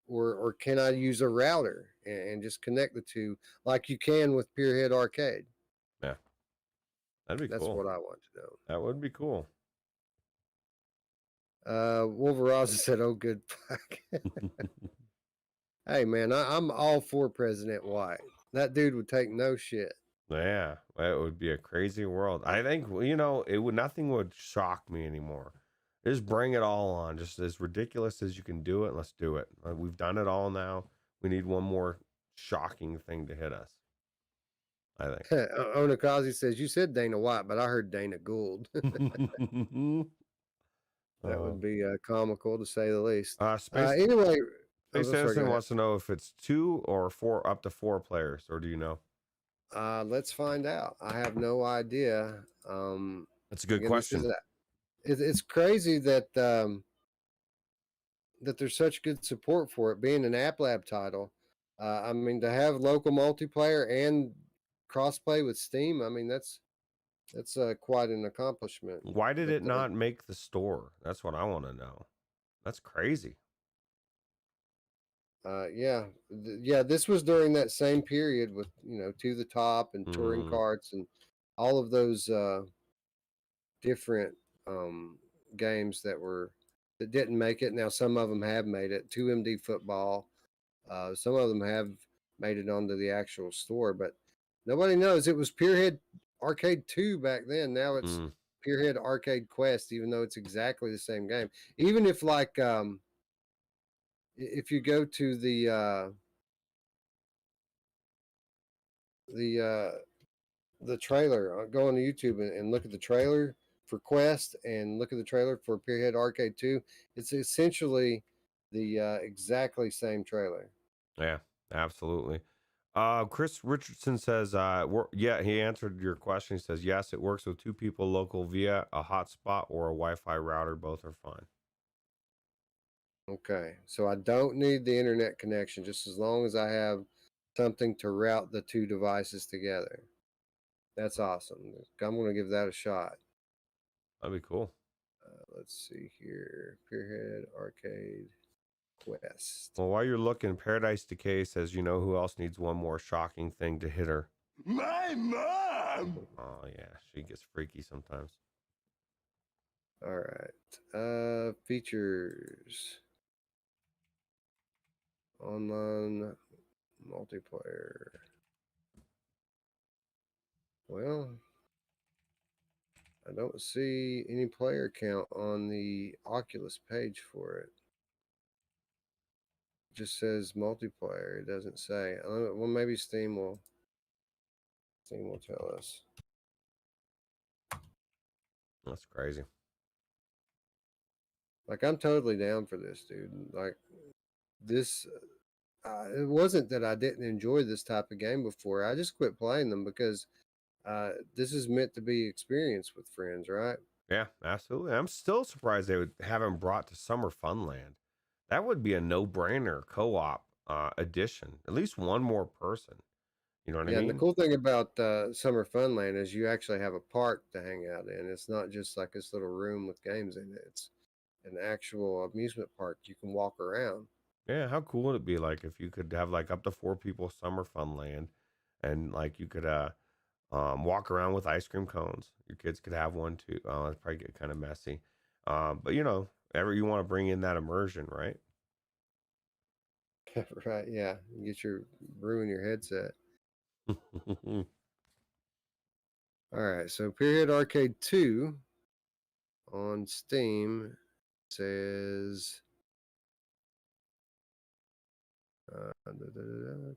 or can I use a router and just connect the two like you can with Pierhead Arcade? Yeah, that'd be That's cool. what I want to know. That would be cool. Wolveraza said, "Oh, good fuck." Hey, man, I'm all for President White. That dude would take no shit. Yeah, it would be a crazy world. I think nothing would shock me anymore. Just bring it all on. Just as ridiculous as you can do it, let's do it. We've done it all now. We need one more shocking thing to hit us, I think. Onakazi says, "You said Dana White, but I heard Dana Gould." That would be comical to say the least. Anyway, Space Citizen wants to know if it's 2 or 4, up to 4 players, or do you know? Let's find out. I have no idea. That's a good question. It's crazy that that there's such good support for it being an App Lab title. I mean, to have local multiplayer and crossplay with Steam, I mean that's quite an accomplishment. Why did it not make the store? That's what I want to know. That's crazy. Yeah. This was during that same period with To the Top and touring carts and all of those different games that didn't make it. Now some of them have made it. 2MD Football. Some of them have made it onto the actual store, but nobody knows. It was Pierhead Arcade 2 back then. Now it's Pierhead Arcade Quest, even though it's exactly the same game. Even if like if you go to the trailer, go on YouTube and look at the trailer for Quest and look at the trailer for Pierhead Arcade 2, it's essentially the exactly same trailer. Yeah, absolutely. Chris Richardson says, yeah, he answered your question. He says, yes, it works with two people local via a hotspot or a Wi-Fi router. Both are fine. Okay, so I don't need the internet connection, just as long as I have something to route the two devices together. That's awesome. I'm going to give that a shot. That'd be cool. Let's see here. Pierhead Arcade Quest. Well, while you're looking, Paradise Decay says, you know who else needs one more shocking thing to hit her? My mom! Oh, yeah, she gets freaky sometimes. All right. Features. Online multiplayer. Well, I don't see any player count on the Oculus page for it. It just says multiplayer. It doesn't say. Well, maybe Steam will tell us. That's crazy. Like, I'm totally down for this, dude. Like, this, it wasn't that I didn't enjoy this type of game before. I just quit playing them because this is meant to be experienced with friends, right? Yeah, absolutely. I'm still surprised they would haven't brought to Summer Funland. That would be a no-brainer co-op edition. At least one more person. You know what I Yeah, and the mean? cool thing about Summer Funland is you actually have a park to hang out in. It's not just like this little room with games in it. It's an actual amusement park. You can walk around. Yeah, how cool would it be like if you could have like up to 4 people Summer Funland, and like you could walk around with ice cream cones. Your kids could have one too. It'd probably get kind of messy. But you know, ever you want to bring in that immersion, right? Right, yeah. You ruin your headset. All right, so Period Arcade 2 on Steam says,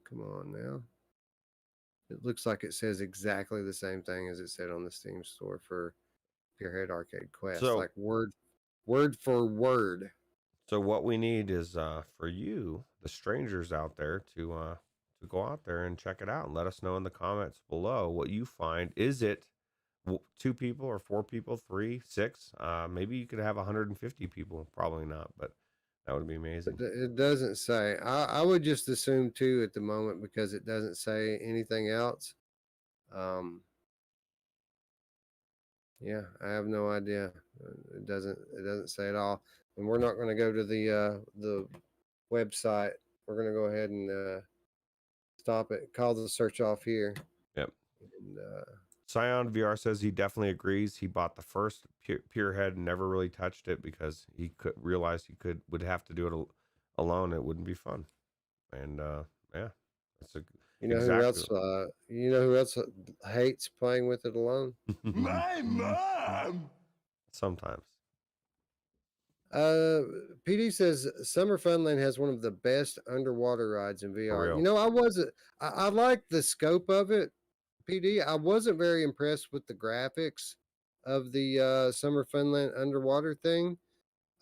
come on now. It looks like it says exactly the same thing as it said on the Steam store for Pierhead Arcade Quest, So, like word for word. so what we need is for you, the strangers out there, to go out there and check it out and let us know in the comments below what you find. Is it 2 people or 4 people, 3, 6? Maybe you could have 150 people. Probably not, but that would be amazing. It doesn't say. I would just assume 2 at the moment because it doesn't say anything else. Yeah, I have no idea. It doesn't say at all. And we're not going to go to the website. We're going to go ahead and stop it. Call the search off here. Yep. And, Scion VR says he definitely agrees. He bought the first Pierhead and never really touched it because he realized he would have to do it alone. It wouldn't be fun. And yeah, that's who else hates playing with it alone? My mom! Sometimes. PD says Summer Funland has one of the best underwater rides in VR. You know, I like the scope of it, PD. I wasn't very impressed with the graphics of the Summer Funland underwater thing.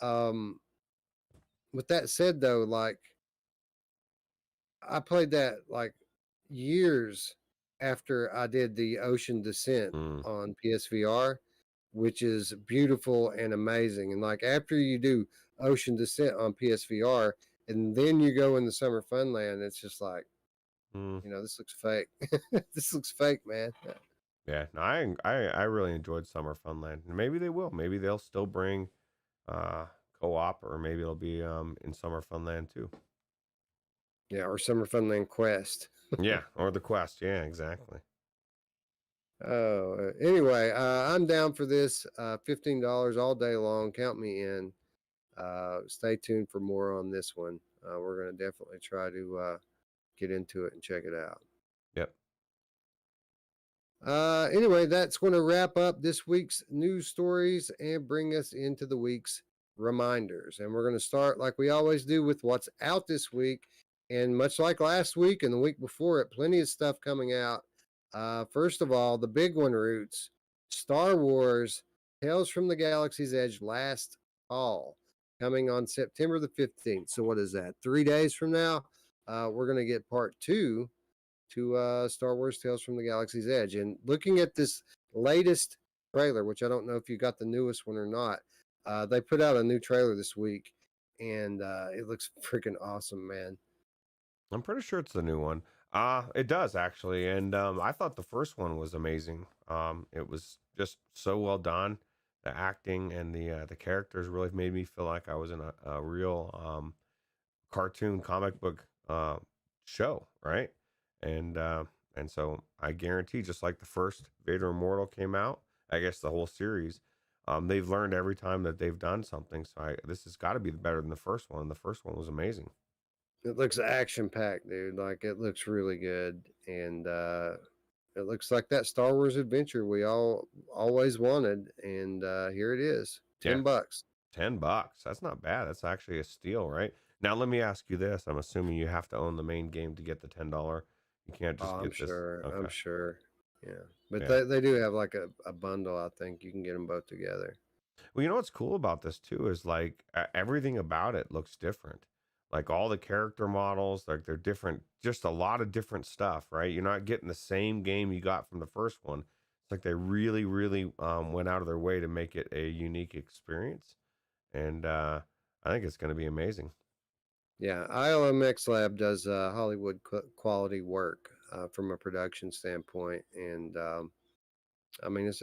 With that said, though, like I played that like years after I did the Ocean Descent on PSVR, which is beautiful and amazing. And like after you do Ocean Descent on PSVR, and then you go in the Summer Funland, it's just like, this looks fake. This looks fake, man. Yeah, no, I really enjoyed Summer Funland. And maybe they will. Maybe they'll still bring co-op, or maybe it'll be in Summer Funland too. Yeah, or Summer Funland Quest. Yeah, or the Quest. Yeah, exactly. Oh, anyway, I'm down for this. $15 all day long. Count me in. Stay tuned for more on this one. We're going to definitely try to get into it and check it out. Yep. Anyway, that's going to wrap up this week's news stories and bring us into the week's reminders. And we're going to start like we always do with what's out this week. And much like last week and the week before it, plenty of stuff coming out. First of all, the big one, Roots, Star Wars Tales from the Galaxy's Edge Last Call, coming on September the 15th. So what is that? 3 days from now, we're going to get part 2 to Star Wars Tales from the Galaxy's Edge. And looking at this latest trailer, which I don't know if you got the newest one or not, they put out a new trailer this week, and it looks freaking awesome, man. I'm pretty sure it's the new one. It does actually, and I thought the first one was amazing. It was just so well done. The acting and the characters really made me feel like I was in a real cartoon comic book show, right? And and so I guarantee, just like the first Vader Immortal came out, I guess the whole series, they've learned every time that they've done something. So this has got to be better than the first one. The first one was amazing. It looks action packed, dude. Like it looks really good, and it looks like that Star Wars adventure we all always wanted, and here it is, Yeah, $10. $10. That's not bad. That's actually a steal, right? Now let me ask you this. I'm assuming you have to own the main game to get the $10. You can't Oh, just I'm get this. sure. I'm Okay. sure. Yeah, but Yeah. they do have like a bundle. I think you can get them both together. Well, you know what's cool about this too is like everything about it looks different. Like all the character models, like they're different, just a lot of different stuff, right? You're not getting the same game you got from the first one. It's like they really, really went out of their way to make it a unique experience, and I think it's going to be amazing. Yeah, ILMX Lab does Hollywood quality work from a production standpoint, and I mean it's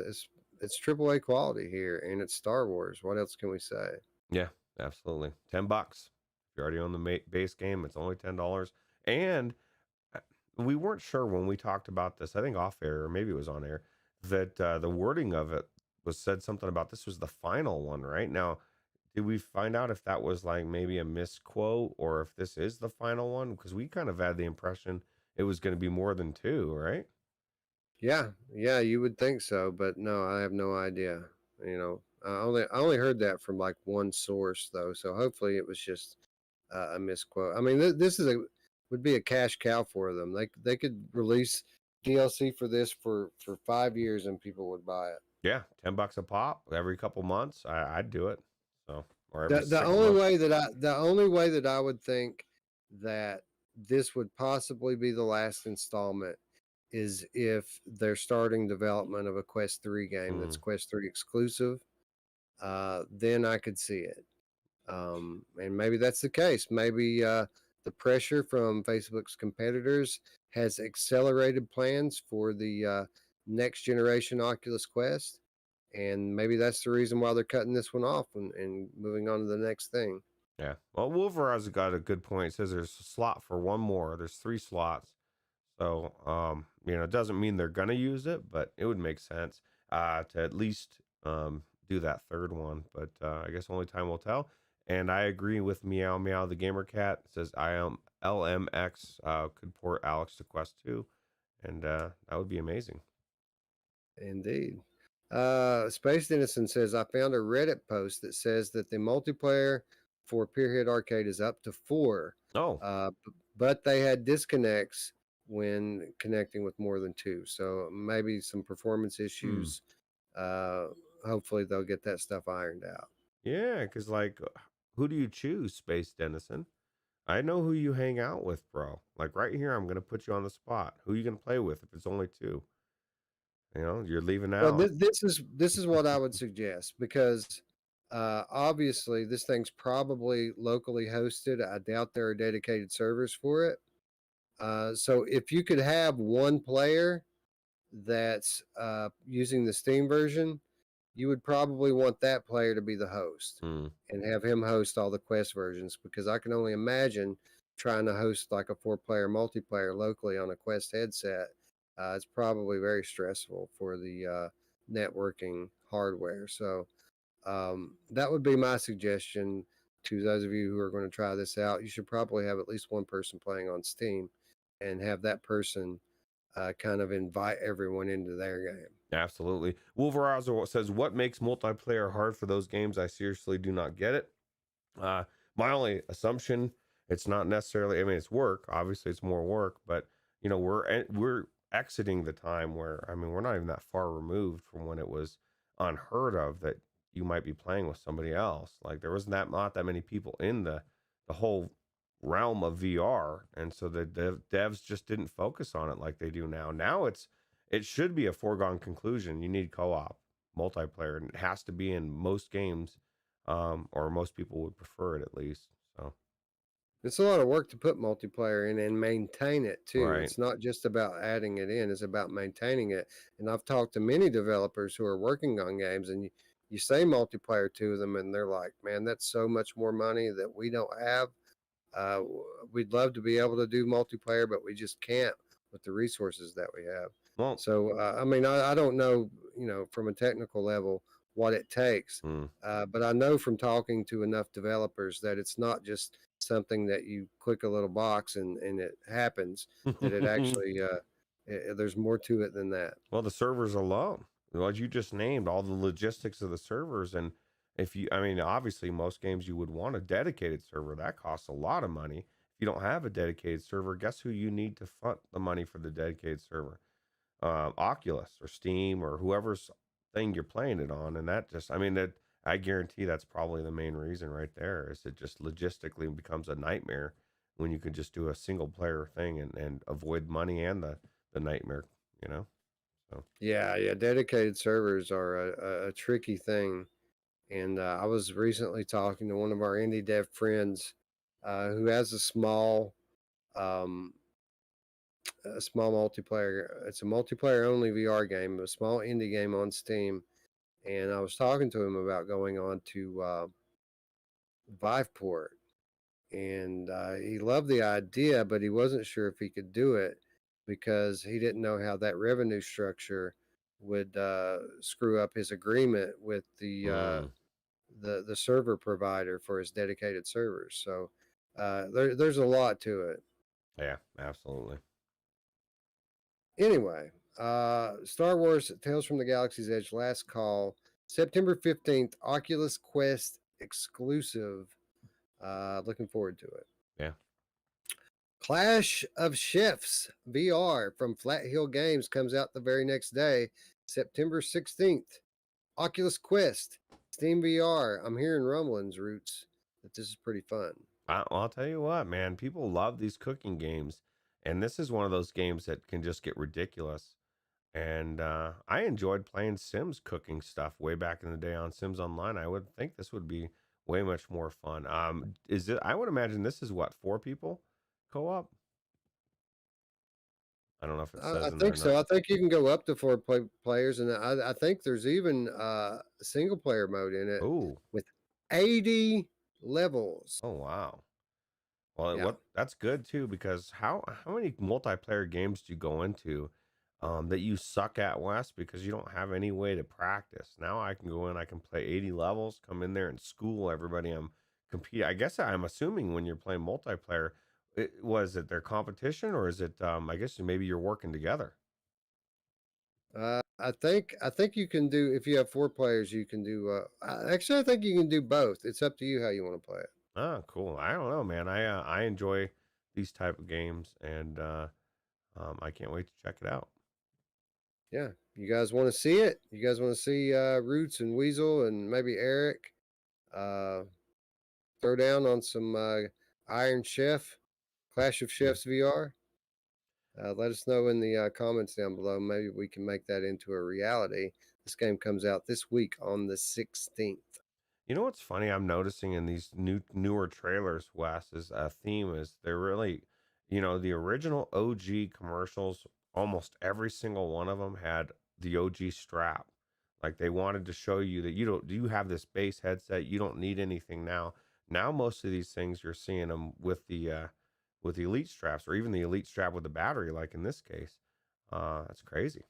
AAA quality here, and it's Star Wars. What else can we say? Yeah, absolutely. $10. If you already own the base game, it's only $10. And uh, we weren't sure when we talked about this, I think off air, or maybe it was on air, that the wording of it was said something about this was the final one, right? Now, did we find out if that was like maybe a misquote or if this is the final one? Because we kind of had the impression it was going to be more than two, right? Yeah, you would think so, but no, I have no idea. I only heard that from like one source though, so hopefully it was just a misquote. I mean, this would be a cash cow for them. They could release DLC for this for 5 years and people would buy it. Yeah, $10 a pop every couple months. I'd do it. So, or every The 6 only months. way that I would think that this would possibly be the last installment is if they're starting development of a Quest 3 game that's Mm, Quest 3 exclusive. Then I could see it. And maybe that's the case. Maybe the pressure from Facebook's competitors has accelerated plans for the next generation Oculus Quest. And maybe that's the reason why they're cutting this one off and moving on to the next thing. yeah. Well, Wolver has got a good point. It says there's a slot for one more. There's 3 slots. So, it doesn't mean they're gonna use it, but it would make sense to at least do that third one. But I guess only time will tell. And I agree with Meow Meow the Gamer Cat. It says I am LMX could port Alex to Quest 2, and that would be amazing. Indeed. Space Dennison says, I found a Reddit post that says that the multiplayer for Pierhead Arcade is up to 4, Oh, but they had disconnects when connecting with more than 2. So maybe some performance issues. Hopefully they'll get that stuff ironed out. yeah, because like, who do you choose, Space Dennison? I know who you hang out with, bro. Like right here, I'm gonna put you on the spot. Who you gonna play with if it's only 2? You're leaving Well, out. this is what I would suggest because obviously this thing's probably locally hosted. I doubt there are dedicated servers for it. So if you could have one player that's using the Steam version, you would probably want that player to be the host Mm, and have him host all the Quest versions because I can only imagine trying to host like a 4-player multiplayer locally on a Quest headset. It's probably very stressful for the networking hardware. So that would be my suggestion to those of you who are going to try this out. You should probably have at least one person playing on Steam and have that person kind of invite everyone into their game. absolutely. Wolverazo says, "What makes multiplayer hard for those games? I seriously do not get it." My only assumption, it's not necessarily. I mean, it's work. Obviously, it's more work, but we're exiting the time where, I mean, we're not even that far removed from when it was unheard of that you might be playing with somebody else. Like there wasn't that not that many people in the whole realm of VR, and so the devs just didn't focus on it like they do now. Now it should be a foregone conclusion. You need co-op multiplayer, and it has to be in most games, or most people would prefer it at least. So It's a lot of work to put multiplayer in and maintain it too. right. It's not just about adding it in, it's about maintaining it. And I've talked to many developers who are working on games, and you say multiplayer to them and they're like, man, that's so much more money that we don't have. Uh, we'd love to be able to do multiplayer, but we just can't with the resources that we have. Well, So, I mean, I don't know, from a technical level what it takes, mm. but I know from talking to enough developers that it's not just something that you click a little box and it happens, that it actually, there's more to it than that. Well, the servers alone, what you just named, all the logistics of the servers. And if you, I mean, obviously, most games you would want a dedicated server. That costs a lot of money. If you don't have a dedicated server, guess who you need to front the money for the dedicated server? Oculus or Steam or whoever's thing you're playing it on. And that just, I mean, that I guarantee that's probably the main reason right there is it just logistically becomes a nightmare when you can just do a single player thing and avoid money and the nightmare, you know? So, Yeah, dedicated servers are a tricky thing. And I was recently talking to one of our indie dev friends who has um, a small multiplayer. It's a multiplayer only VR game, a small indie game on Steam. And I was talking to him about going on to Viveport, and he loved the idea, but he wasn't sure if he could do it because he didn't know how that revenue structure would screw up his agreement with mm, the server provider for his dedicated servers. So there's a lot to it. yeah, absolutely. Anyway, Star Wars Tales from the Galaxy's Edge Last Call, September 15th, Oculus Quest exclusive. Looking forward to it. Yeah. Clash of Chefs VR from Flat Hill Games comes out the very next day, September 16th. Oculus Quest, Steam VR. I'm hearing rumblings, Roots, that this is pretty fun. I'll tell you what, man, people love these cooking games. And this is one of those games that can just get ridiculous. And I enjoyed playing Sims cooking stuff way back in the day on Sims Online. I would think this would be way much more fun. Is it? I would imagine this is what, 4 people co-op. I don't know if it says I in there or think not. so. I think you can go up to four players, and I think there's even a single player mode in it Oh, with 80 levels. oh wow. Well, Yeah. what that's good too because how many multiplayer games do you go into that you suck at, Wes, because you don't have any way to practice? Now I can go in, I can play 80 levels, come in there and school everybody I'm competing. I guess I'm assuming when you're playing multiplayer, was it their competition or is it I guess maybe you're working together. I think you can do, if you have four players, you can do. Actually, I think you can do both. It's up to you how you want to play it. Oh, cool. I don't know, man. I enjoy these type of games and I can't wait to check it out. Yeah, you guys want to see it? You guys want to see Roots and Weasel and maybe Eric uh, throw down on some Iron Chef, Clash of Mm. Chefs VR? Let us know in the comments down below. Maybe we can make that into a reality. This game comes out this week on the 16th. You know what's funny? I'm noticing in these newer trailers, Wes, is a theme is they're really, the original OG commercials. Almost every single one of them had the OG strap. Like they wanted to show you that you have this base headset. You don't need anything now. Now most of these things you're seeing them with the elite straps or even the elite strap with the battery. Like in this case, that's crazy.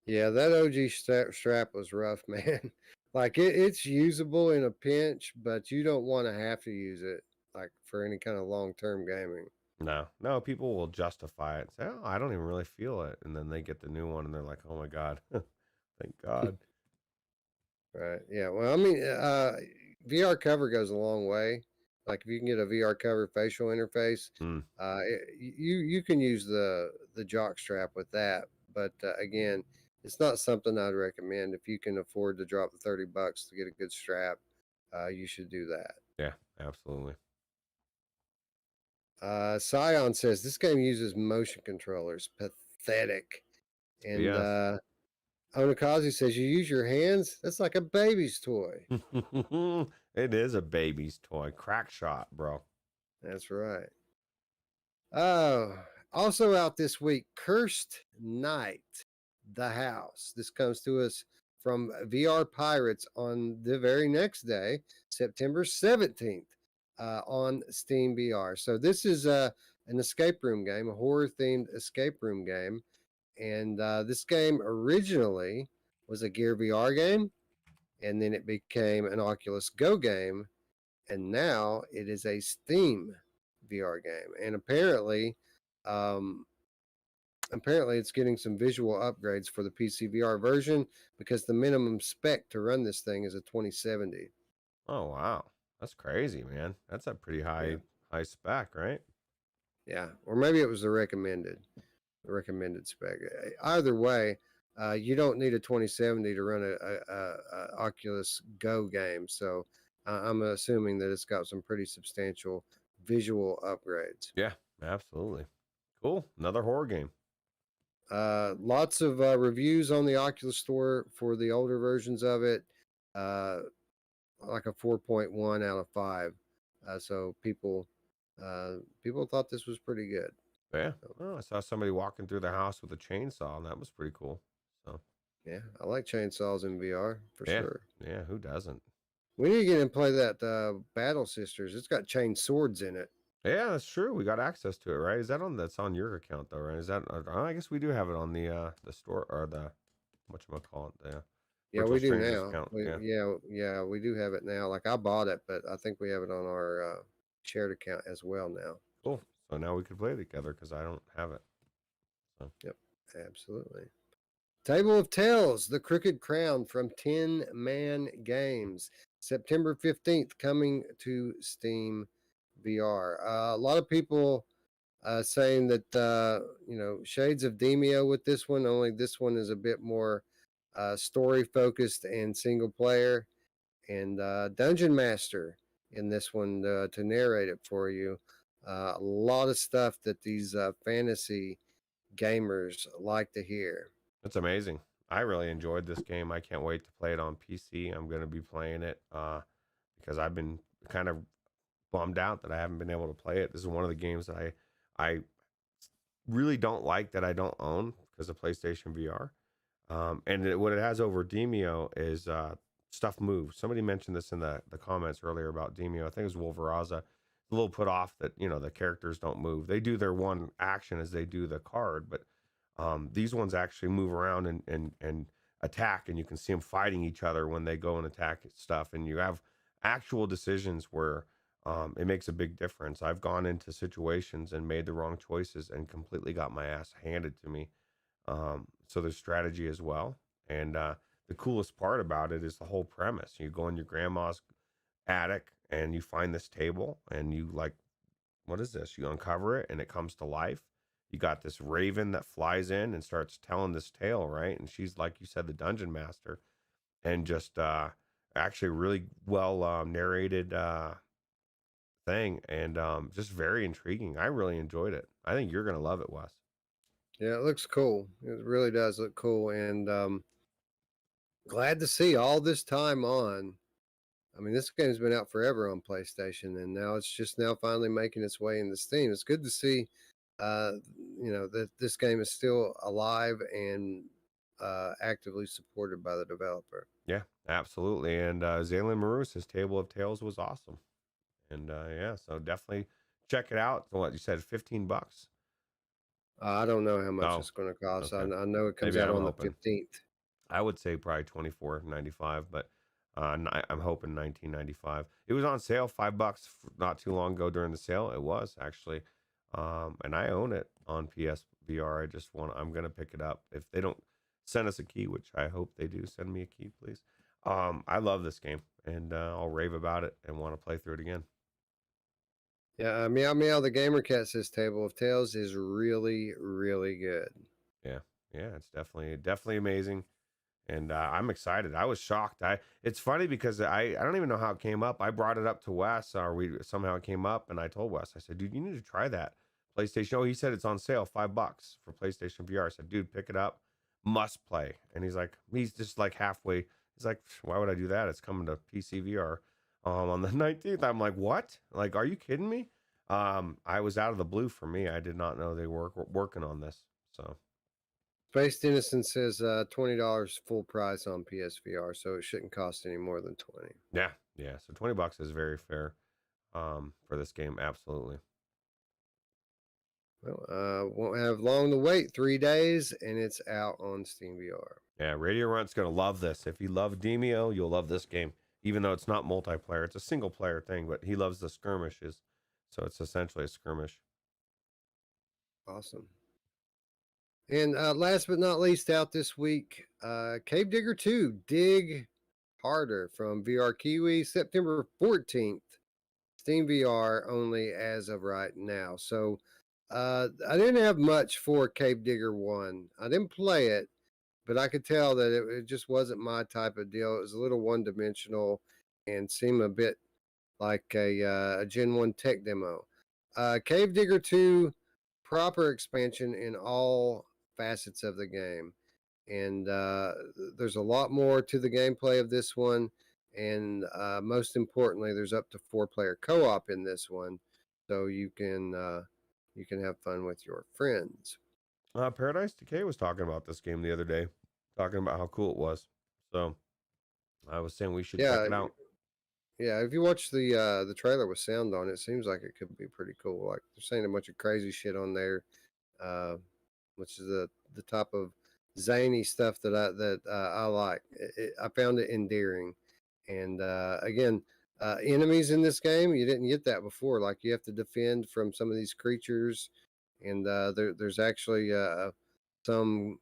Yeah, that OG strap was rough, man. Like it's usable in a pinch, but you don't want to have to use it like for any kind of long-term gaming. No, no, people will justify it and say, "Oh, I don't even really feel it," and then they get the new one and they're like, "Oh my god, thank God." Right. Yeah. Well, I mean, VR cover goes a long way. Like if you can get a VR cover facial interface, Mm, you can use the jock strap with that. But again, it's not something I'd recommend. If you can afford to drop the $30 to get a good strap, you should do that. Yeah, absolutely. Scion says this game uses motion controllers. Pathetic. And Yes. Onakazu says you use your hands. That's like a baby's toy. It is a baby's toy. Crack shot, bro. That's right. Oh, also out this week, Cursed Night, The House. This comes to us from VR Pirates on the very next day, September 17th, on Steam VR. So this is an escape room game, a horror-themed escape room game. And this game originally was a Gear VR game, and then it became an Oculus Go game, and now it is a Steam VR game. And apparently it's getting some visual upgrades for the PC VR version because the minimum spec to run this thing is a 2070. Oh wow, that's crazy, man. That's a pretty Yeah, high spec, right? yeah, or maybe it was the recommended spec. Either way, you don't need a 2070 to run a Oculus Go game. So I'm assuming that it's got some pretty substantial visual upgrades. Yeah, absolutely. Cool. Another horror game. Lots of reviews on the Oculus Store for the older versions of it, like a 4.1 out of 5. So people thought this was pretty good. Yeah. So, Oh, I saw somebody walking through the house with a chainsaw, and that was pretty cool. So yeah, I like chainsaws in VR for yeah, sure. yeah. Who doesn't? We need to get and play that Battle Sisters. It's got chain swords in it. Yeah, that's true. We got access to it, right? Is that on? That's on your account though, right? Is that? I guess we do have it on the store or the whatchamacallit, the Yeah, Virtual we do Strangers now. account. We, Yeah. yeah, we do have it now. Like I bought it, but I think we have it on our shared account as well now. Cool. So now we could play together because I don't have it. So Yep, absolutely. Table of Tales, The Crooked Crown from 10 Man Games, September 15th, coming to Steam VR. A lot of people saying that, shades of Demio with this one, only this one is a bit more story focused and single player. And Dungeon Master in this one to narrate it for you. A lot of stuff that these fantasy gamers like to hear. it's amazing. I really enjoyed this game. I can't wait to play it on PC. I'm going to be playing it because I've been kind of bummed out that I haven't been able to play it. This is one of the games that I really don't like that I don't own because of PlayStation VR. What it has over Demio is stuff moves. Somebody mentioned this in the comments earlier about Demio. I think it was Wolveraza. A little put off that the characters don't move. They do their one action as they do the card, but these ones actually move around and attack, and you can see them fighting each other when they go and attack stuff. And you have actual decisions where it makes a big difference. I've gone into situations and made the wrong choices and completely got my ass handed to me. So there's strategy as well. And the coolest part about it is the whole premise. You go in your grandma's attic and you find this table and you like, what is this? You uncover it and it comes to life. You got this raven that flies in and starts telling this tale, right? And she's, like you said, the dungeon master, and just actually really well narrated thing, and just very intriguing. I really enjoyed it. I think you're gonna love it, Wes. Yeah, it looks cool. It really does look cool. And glad to see all this time on. I mean, this game's been out forever on PlayStation, and now it's just now finally making its way into Steam. It's good to see, uh, that this game is still alive and actively supported by the developer. Yeah, absolutely. And Zalen Marus's Table of Tales was awesome. And yeah, so definitely check it out. What you said, $15? I don't know how much Oh, it's going to cost. okay. I know it comes Maybe out I'm on the hoping. 15th. I would say probably $24.95, but I'm hoping $19.95. It was on sale, $5 not too long ago during the sale. It was actually, and I own it on PSVR. I'm gonna pick it up if they don't send us a key, which I hope they do. Send me a key, please. I love this game, and I'll rave about it and want to play through it again. Yeah, Meow Meow the Gamer Cat says Table of Tales is really, really good. Yeah, Yeah, it's definitely amazing. And I'm excited. I was shocked. It's funny because I don't even know how it came up. I brought it up to Wes, or we somehow it came up, and I told Wes, I said, dude, you need to try that PlayStation. Oh, he said it's on sale, $5 for PlayStation VR. I said, dude, pick it up, must play. And he's just like halfway. He's like, why would I do that? It's coming to PC VR on the 19th. I'm like, what? Like, are you kidding me? I was out of the blue for me. I did not know they were working on this. So. Spaced Innocence says $20 full price on PSVR, so it shouldn't cost any more than 20. Yeah, yeah. So $20 is very fair for this game. Absolutely. Well, won't have long to wait. 3 days, and it's out on Steam VR. Yeah, Radio Runt's gonna love this. If you love Demio, you'll love this game. Even though it's not multiplayer, it's a single player thing, but he loves the skirmishes, so it's essentially a skirmish. Awesome. And last but not least, out this week, Cave Digger 2, Dig Harder from VR Kiwi, September 14th. Steam VR only as of right now. So I didn't have much for Cave Digger 1. I didn't play it, but I could tell that it just wasn't my type of deal. It was a little one-dimensional and seemed a bit like a Gen 1 tech demo. Cave Digger 2, proper expansion in all facets of the game. And there's a lot more to the gameplay of this one. And most importantly, there's up to 4-player co-op in this one. So you can have fun with your friends. Paradise Decay was talking about this game the other day, talking about how cool it was. So I was saying we should check it out. Yeah, if you watch the trailer with sound on, it seems like it could be pretty cool. Like they're saying a bunch of crazy shit on there, which is the type of zany stuff that I like. I found it endearing, and again, enemies in this game you didn't get that before. Like you have to defend from some of these creatures, and there's actually some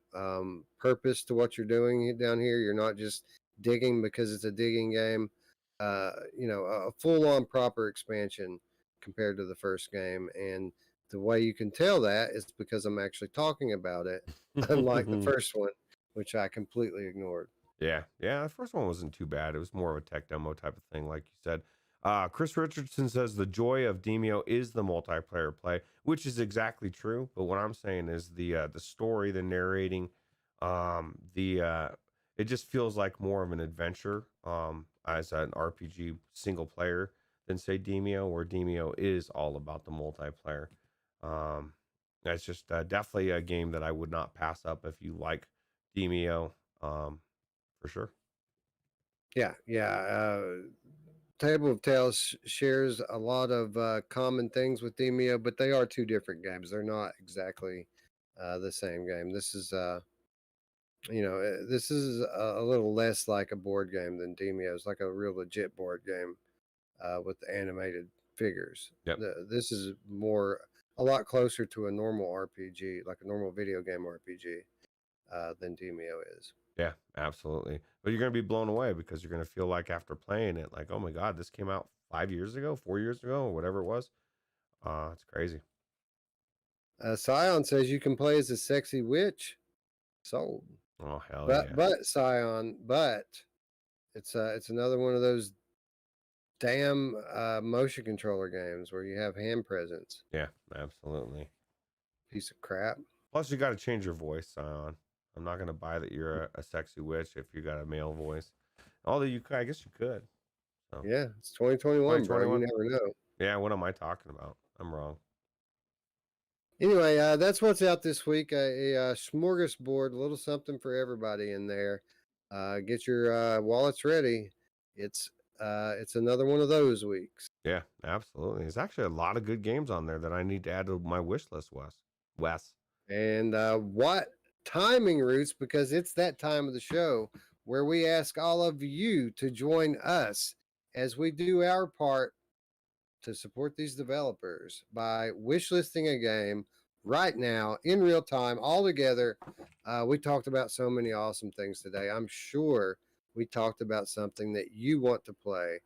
purpose to what you're doing down here. You're not just digging because it's a digging game. A full-on proper expansion compared to the first game, and the way you can tell that is because I'm actually talking about it, unlike the first one, which I completely ignored. Yeah, the first one wasn't too bad. It was more of a tech demo type of thing, like you said. Chris Richardson says the joy of Demio is the multiplayer play, which is exactly true. But what I'm saying is the story, the narrating, it just feels like more of an adventure as an RPG single player than say Demio, where Demio is all about the multiplayer. That's just definitely a game that I would not pass up if you like Demio, for sure. Yeah. Table of Tales shares a lot of common things with Demio, but they are two different games. They're not exactly the same game. This is this is a little less like a board game than Demio. It's like a real legit board game with animated figures. Yep. This is a lot closer to a normal RPG, like a normal video game RPG, than Demio is. Yeah, absolutely. But you're going to be blown away because you're going to feel like after playing it, like, oh my God, this came out 5 years ago, 4 years ago, or whatever it was. It's crazy. Scion says you can play as a sexy witch. Sold. Oh, hell But yeah. but Scion, it's another one of those damn motion controller games where you have hand presence. Yeah, absolutely. Piece of crap. Plus, you got to change your voice, Sion. I'm not going to buy that you're a sexy witch if you got a male voice. Although I guess you could. So. Yeah, it's 2021, bro. You never know. Yeah, what am I talking about? I'm wrong. Anyway, that's what's out this week. A smorgasbord, a little something for everybody in there. Get your wallets ready. It's another one of those weeks. Yeah, absolutely. There's actually a lot of good games on there that I need to add to my wish list, Wes. And what timing, Roots, because it's that time of the show where we ask all of you to join us as we do our part to support these developers by wishlisting a game right now in real time, all together. We talked about so many awesome things today. I'm sure we talked about something that you want to play.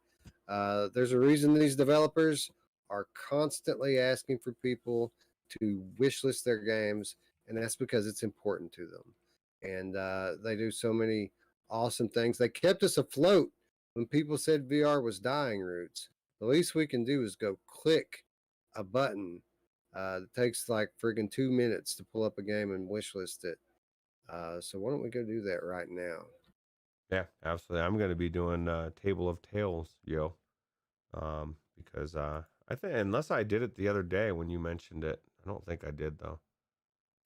There's a reason these developers are constantly asking for people to wishlist their games, and that's because it's important to them. And they do so many awesome things. They kept us afloat when people said VR was dying, Roots. The least we can do is go click a button. It takes like friggin' 2 minutes to pull up a game and wishlist it. So why don't we go do that right now? Yeah, absolutely. I'm going to be doing Table of Tales, because I think unless I did it the other day when you mentioned it, I don't think I did though.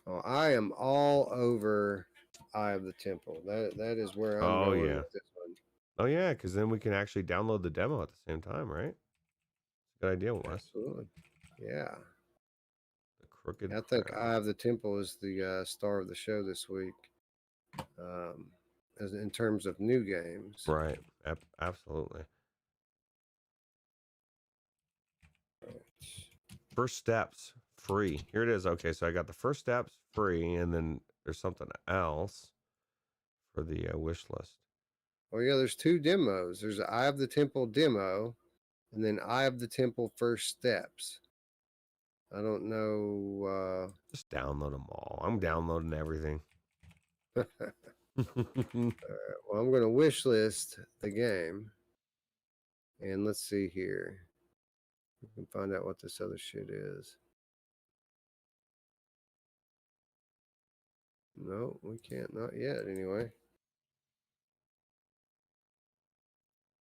Oh, I am all over Eye of the Temple. That is where I'm Oh going yeah. with this one. Oh yeah, because then we can actually download the demo at the same time, right? Good idea, Wes. Absolutely. Yeah. The Crooked I think Crown. Eye of the Temple is the star of the show this week, as in terms of new games. Right. Absolutely. First steps free. Here it is. Okay, so I got the first steps free, and then there's something else for the wish list. Oh yeah, there's 2 demos. There's an Eye of the Temple demo, and then Eye of the Temple First Steps. I don't know. Just download them all. I'm downloading everything. Well, I'm going to wish list the game, and let's see here. We can find out what this other shit is. No, we can't. Not yet, anyway.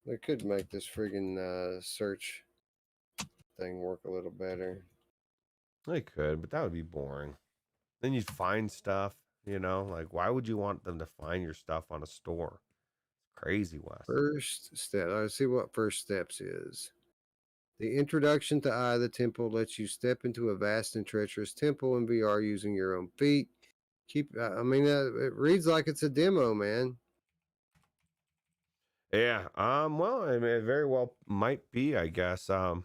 They could make this friggin' search thing work a little better. They could, but that would be boring. Then you'd find stuff, like why would you want them to find your stuff on a store? It's crazy, Wes. First step. Let's see what First Steps is. The introduction to Eye of the Temple lets you step into a vast and treacherous temple in VR using your own feet. It reads like it's a demo, man. Yeah. Well, I mean, it very well might be, I guess. I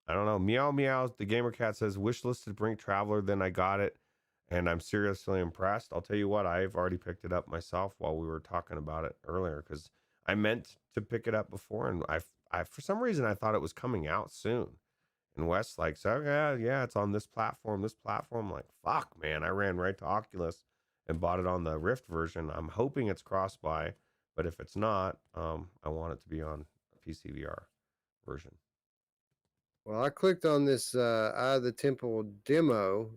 don't know. Meow Meow, the gamer cat says, wish listed Brink Traveler, then I got it, and I'm seriously impressed. I'll tell you what, I've already picked it up myself while we were talking about it earlier, because I meant to pick it up before, and I for some reason I thought it was coming out soon. And Wes like, so yeah, it's on this platform. I'm like, fuck, man. I ran right to Oculus and bought it on the Rift version. I'm hoping it's cross-buy, but if it's not, I want it to be on a PC VR version. Well, I clicked on this Eye of the Temple demo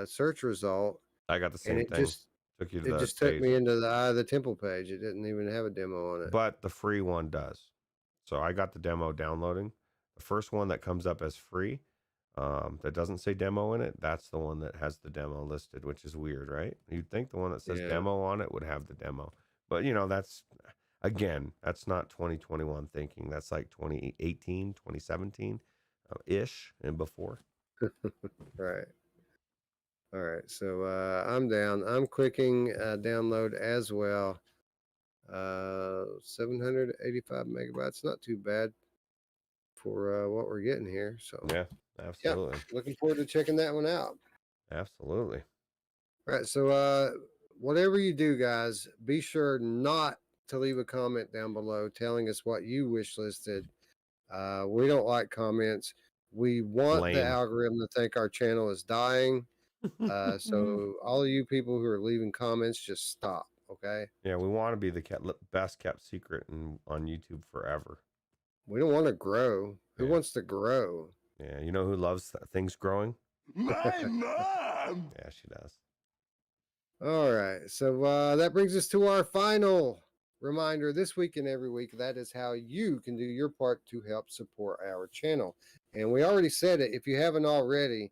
search result. I got the same and thing. Took you to it the just page. took me into the Eye of the Temple page. It didn't even have a demo on it. But the free one does. So I got the demo downloading. The first one that comes up as free, that doesn't say demo in it, that's the one that has the demo listed, which is weird, right? You'd think the one that says demo on it would have the demo. But, that's not 2021 thinking. That's like 2018, 2017 ish and before. Right. All right. So I'm down. I'm clicking download as well. 785 megabytes. Not too bad for what we're getting here. So yeah, absolutely. Looking forward to checking that one out. Absolutely. All right. So whatever you do, guys, be sure not to leave a comment down below telling us what you wish listed. We don't like comments. We want the algorithm to think our channel is dying. So all of you people who are leaving comments, just stop. Okay. Yeah, we want to be the best kept secret on YouTube forever. We don't want to grow. Who wants to grow? Yeah, you know who loves things growing? My mom! Yeah, she does. All right. So that brings us to our final reminder this week and every week. That is how you can do your part to help support our channel. And we already said it. If you haven't already,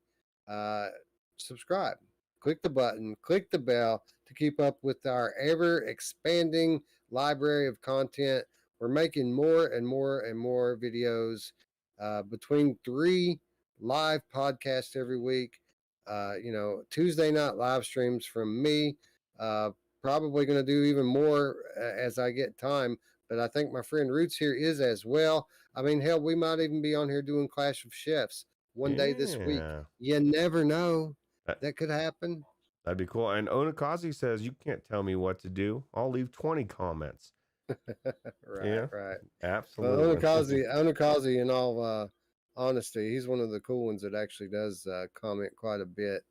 subscribe. Click the button, click the bell to keep up with our ever expanding library of content. We're making more and more and more videos, between 3 live podcasts every week. Tuesday night live streams from me. Probably going to do even more as I get time, but I think my friend Roots here is as well. I mean, hell, we might even be on here doing Clash of Chefs one day this week. You never know. That could happen. That'd be cool. And Onakazi says, you can't tell me what to do. I'll leave 20 comments. Right. Absolutely. Well, Onakazi, in all honesty, he's one of the cool ones that actually does comment quite a bit.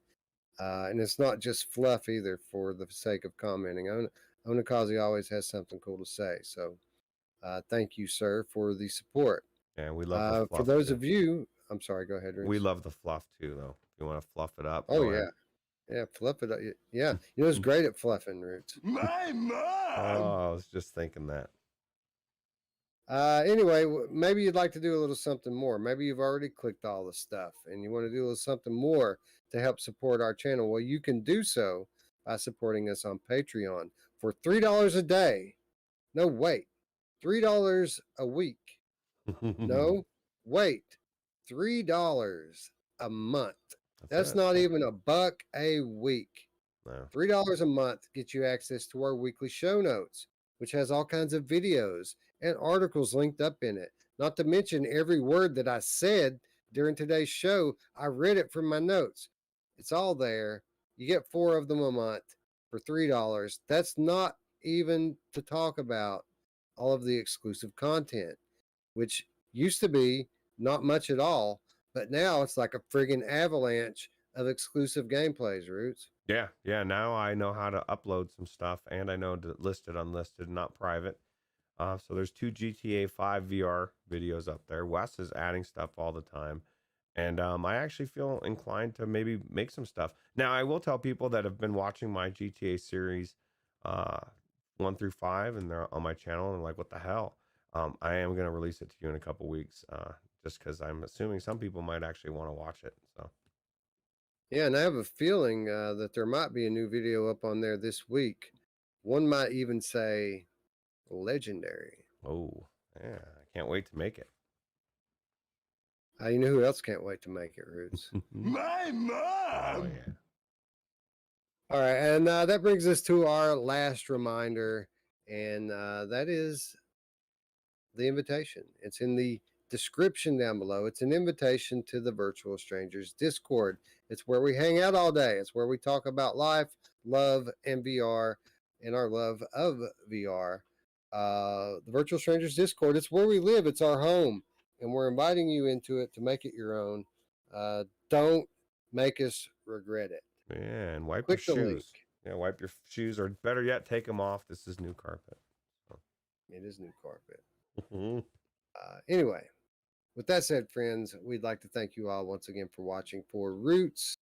And it's not just fluff either for the sake of commenting. Onakazi always has something cool to say. So thank you, sir, for the support. Yeah, we love the fluff. For those too. of you, I'm sorry, go ahead, Rich. We love the fluff too, though. If you want to fluff it up, Oh, go yeah. ahead. Yeah, fluff it up. Yeah. You know, it's great at fluffing, Roots. My mom! Oh, I was just thinking that. Anyway, maybe you'd like to do a little something more. Maybe you've already clicked all the stuff and you want to do a little something more to help support our channel. Well, you can do so by supporting us on Patreon for $3 a day. No, wait, $3 a week. No, wait, $3 a month. That's not even $1 a week. No. $3 a month gets you access to our weekly show notes, which has all kinds of videos and articles linked up in it. Not to mention every word that I said during today's show, I read it from my notes. It's all there. You get 4 of them a month for $3. That's not even to talk about all of the exclusive content, which used to be not much at all, but now it's like a friggin' avalanche of exclusive gameplays, Roots. Yeah. Now I know how to upload some stuff, and I know to list it unlisted, not private. So there's 2 GTA 5 VR videos up there. Wes is adding stuff all the time, and I actually feel inclined to maybe make some stuff. Now I will tell people that have been watching my GTA series 1 through 5, and they're on my channel, and like, what the hell? I am going to release it to you in a couple weeks, just because I'm assuming some people might actually want to watch it. So. Yeah, and I have a feeling that there might be a new video up on there this week. One might even say legendary. Oh, yeah. I can't wait to make it. You know who else can't wait to make it, Roots? My mom! Oh, yeah. All right, and that brings us to our last reminder, and that is the invitation. It's in the description down below. It's an invitation to the Virtual Strangers Discord. It's where we hang out all day. It's where we talk about life, love, and VR, and our love of VR. The Virtual Strangers Discord, it's where we live. It's our home, and we're inviting you into it to make it your own. Don't make us regret it. Yeah, and wipe Click your the shoes. link. Yeah, wipe your shoes, or better yet, take them off. This is new carpet. So. It is new carpet. Anyway, with that said, friends, we'd like to thank you all once again for watching. For Roots,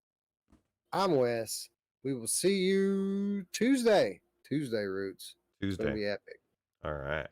I'm Wes. We will see you Tuesday. Tuesday, Roots. Tuesday. It's going to be epic. All right.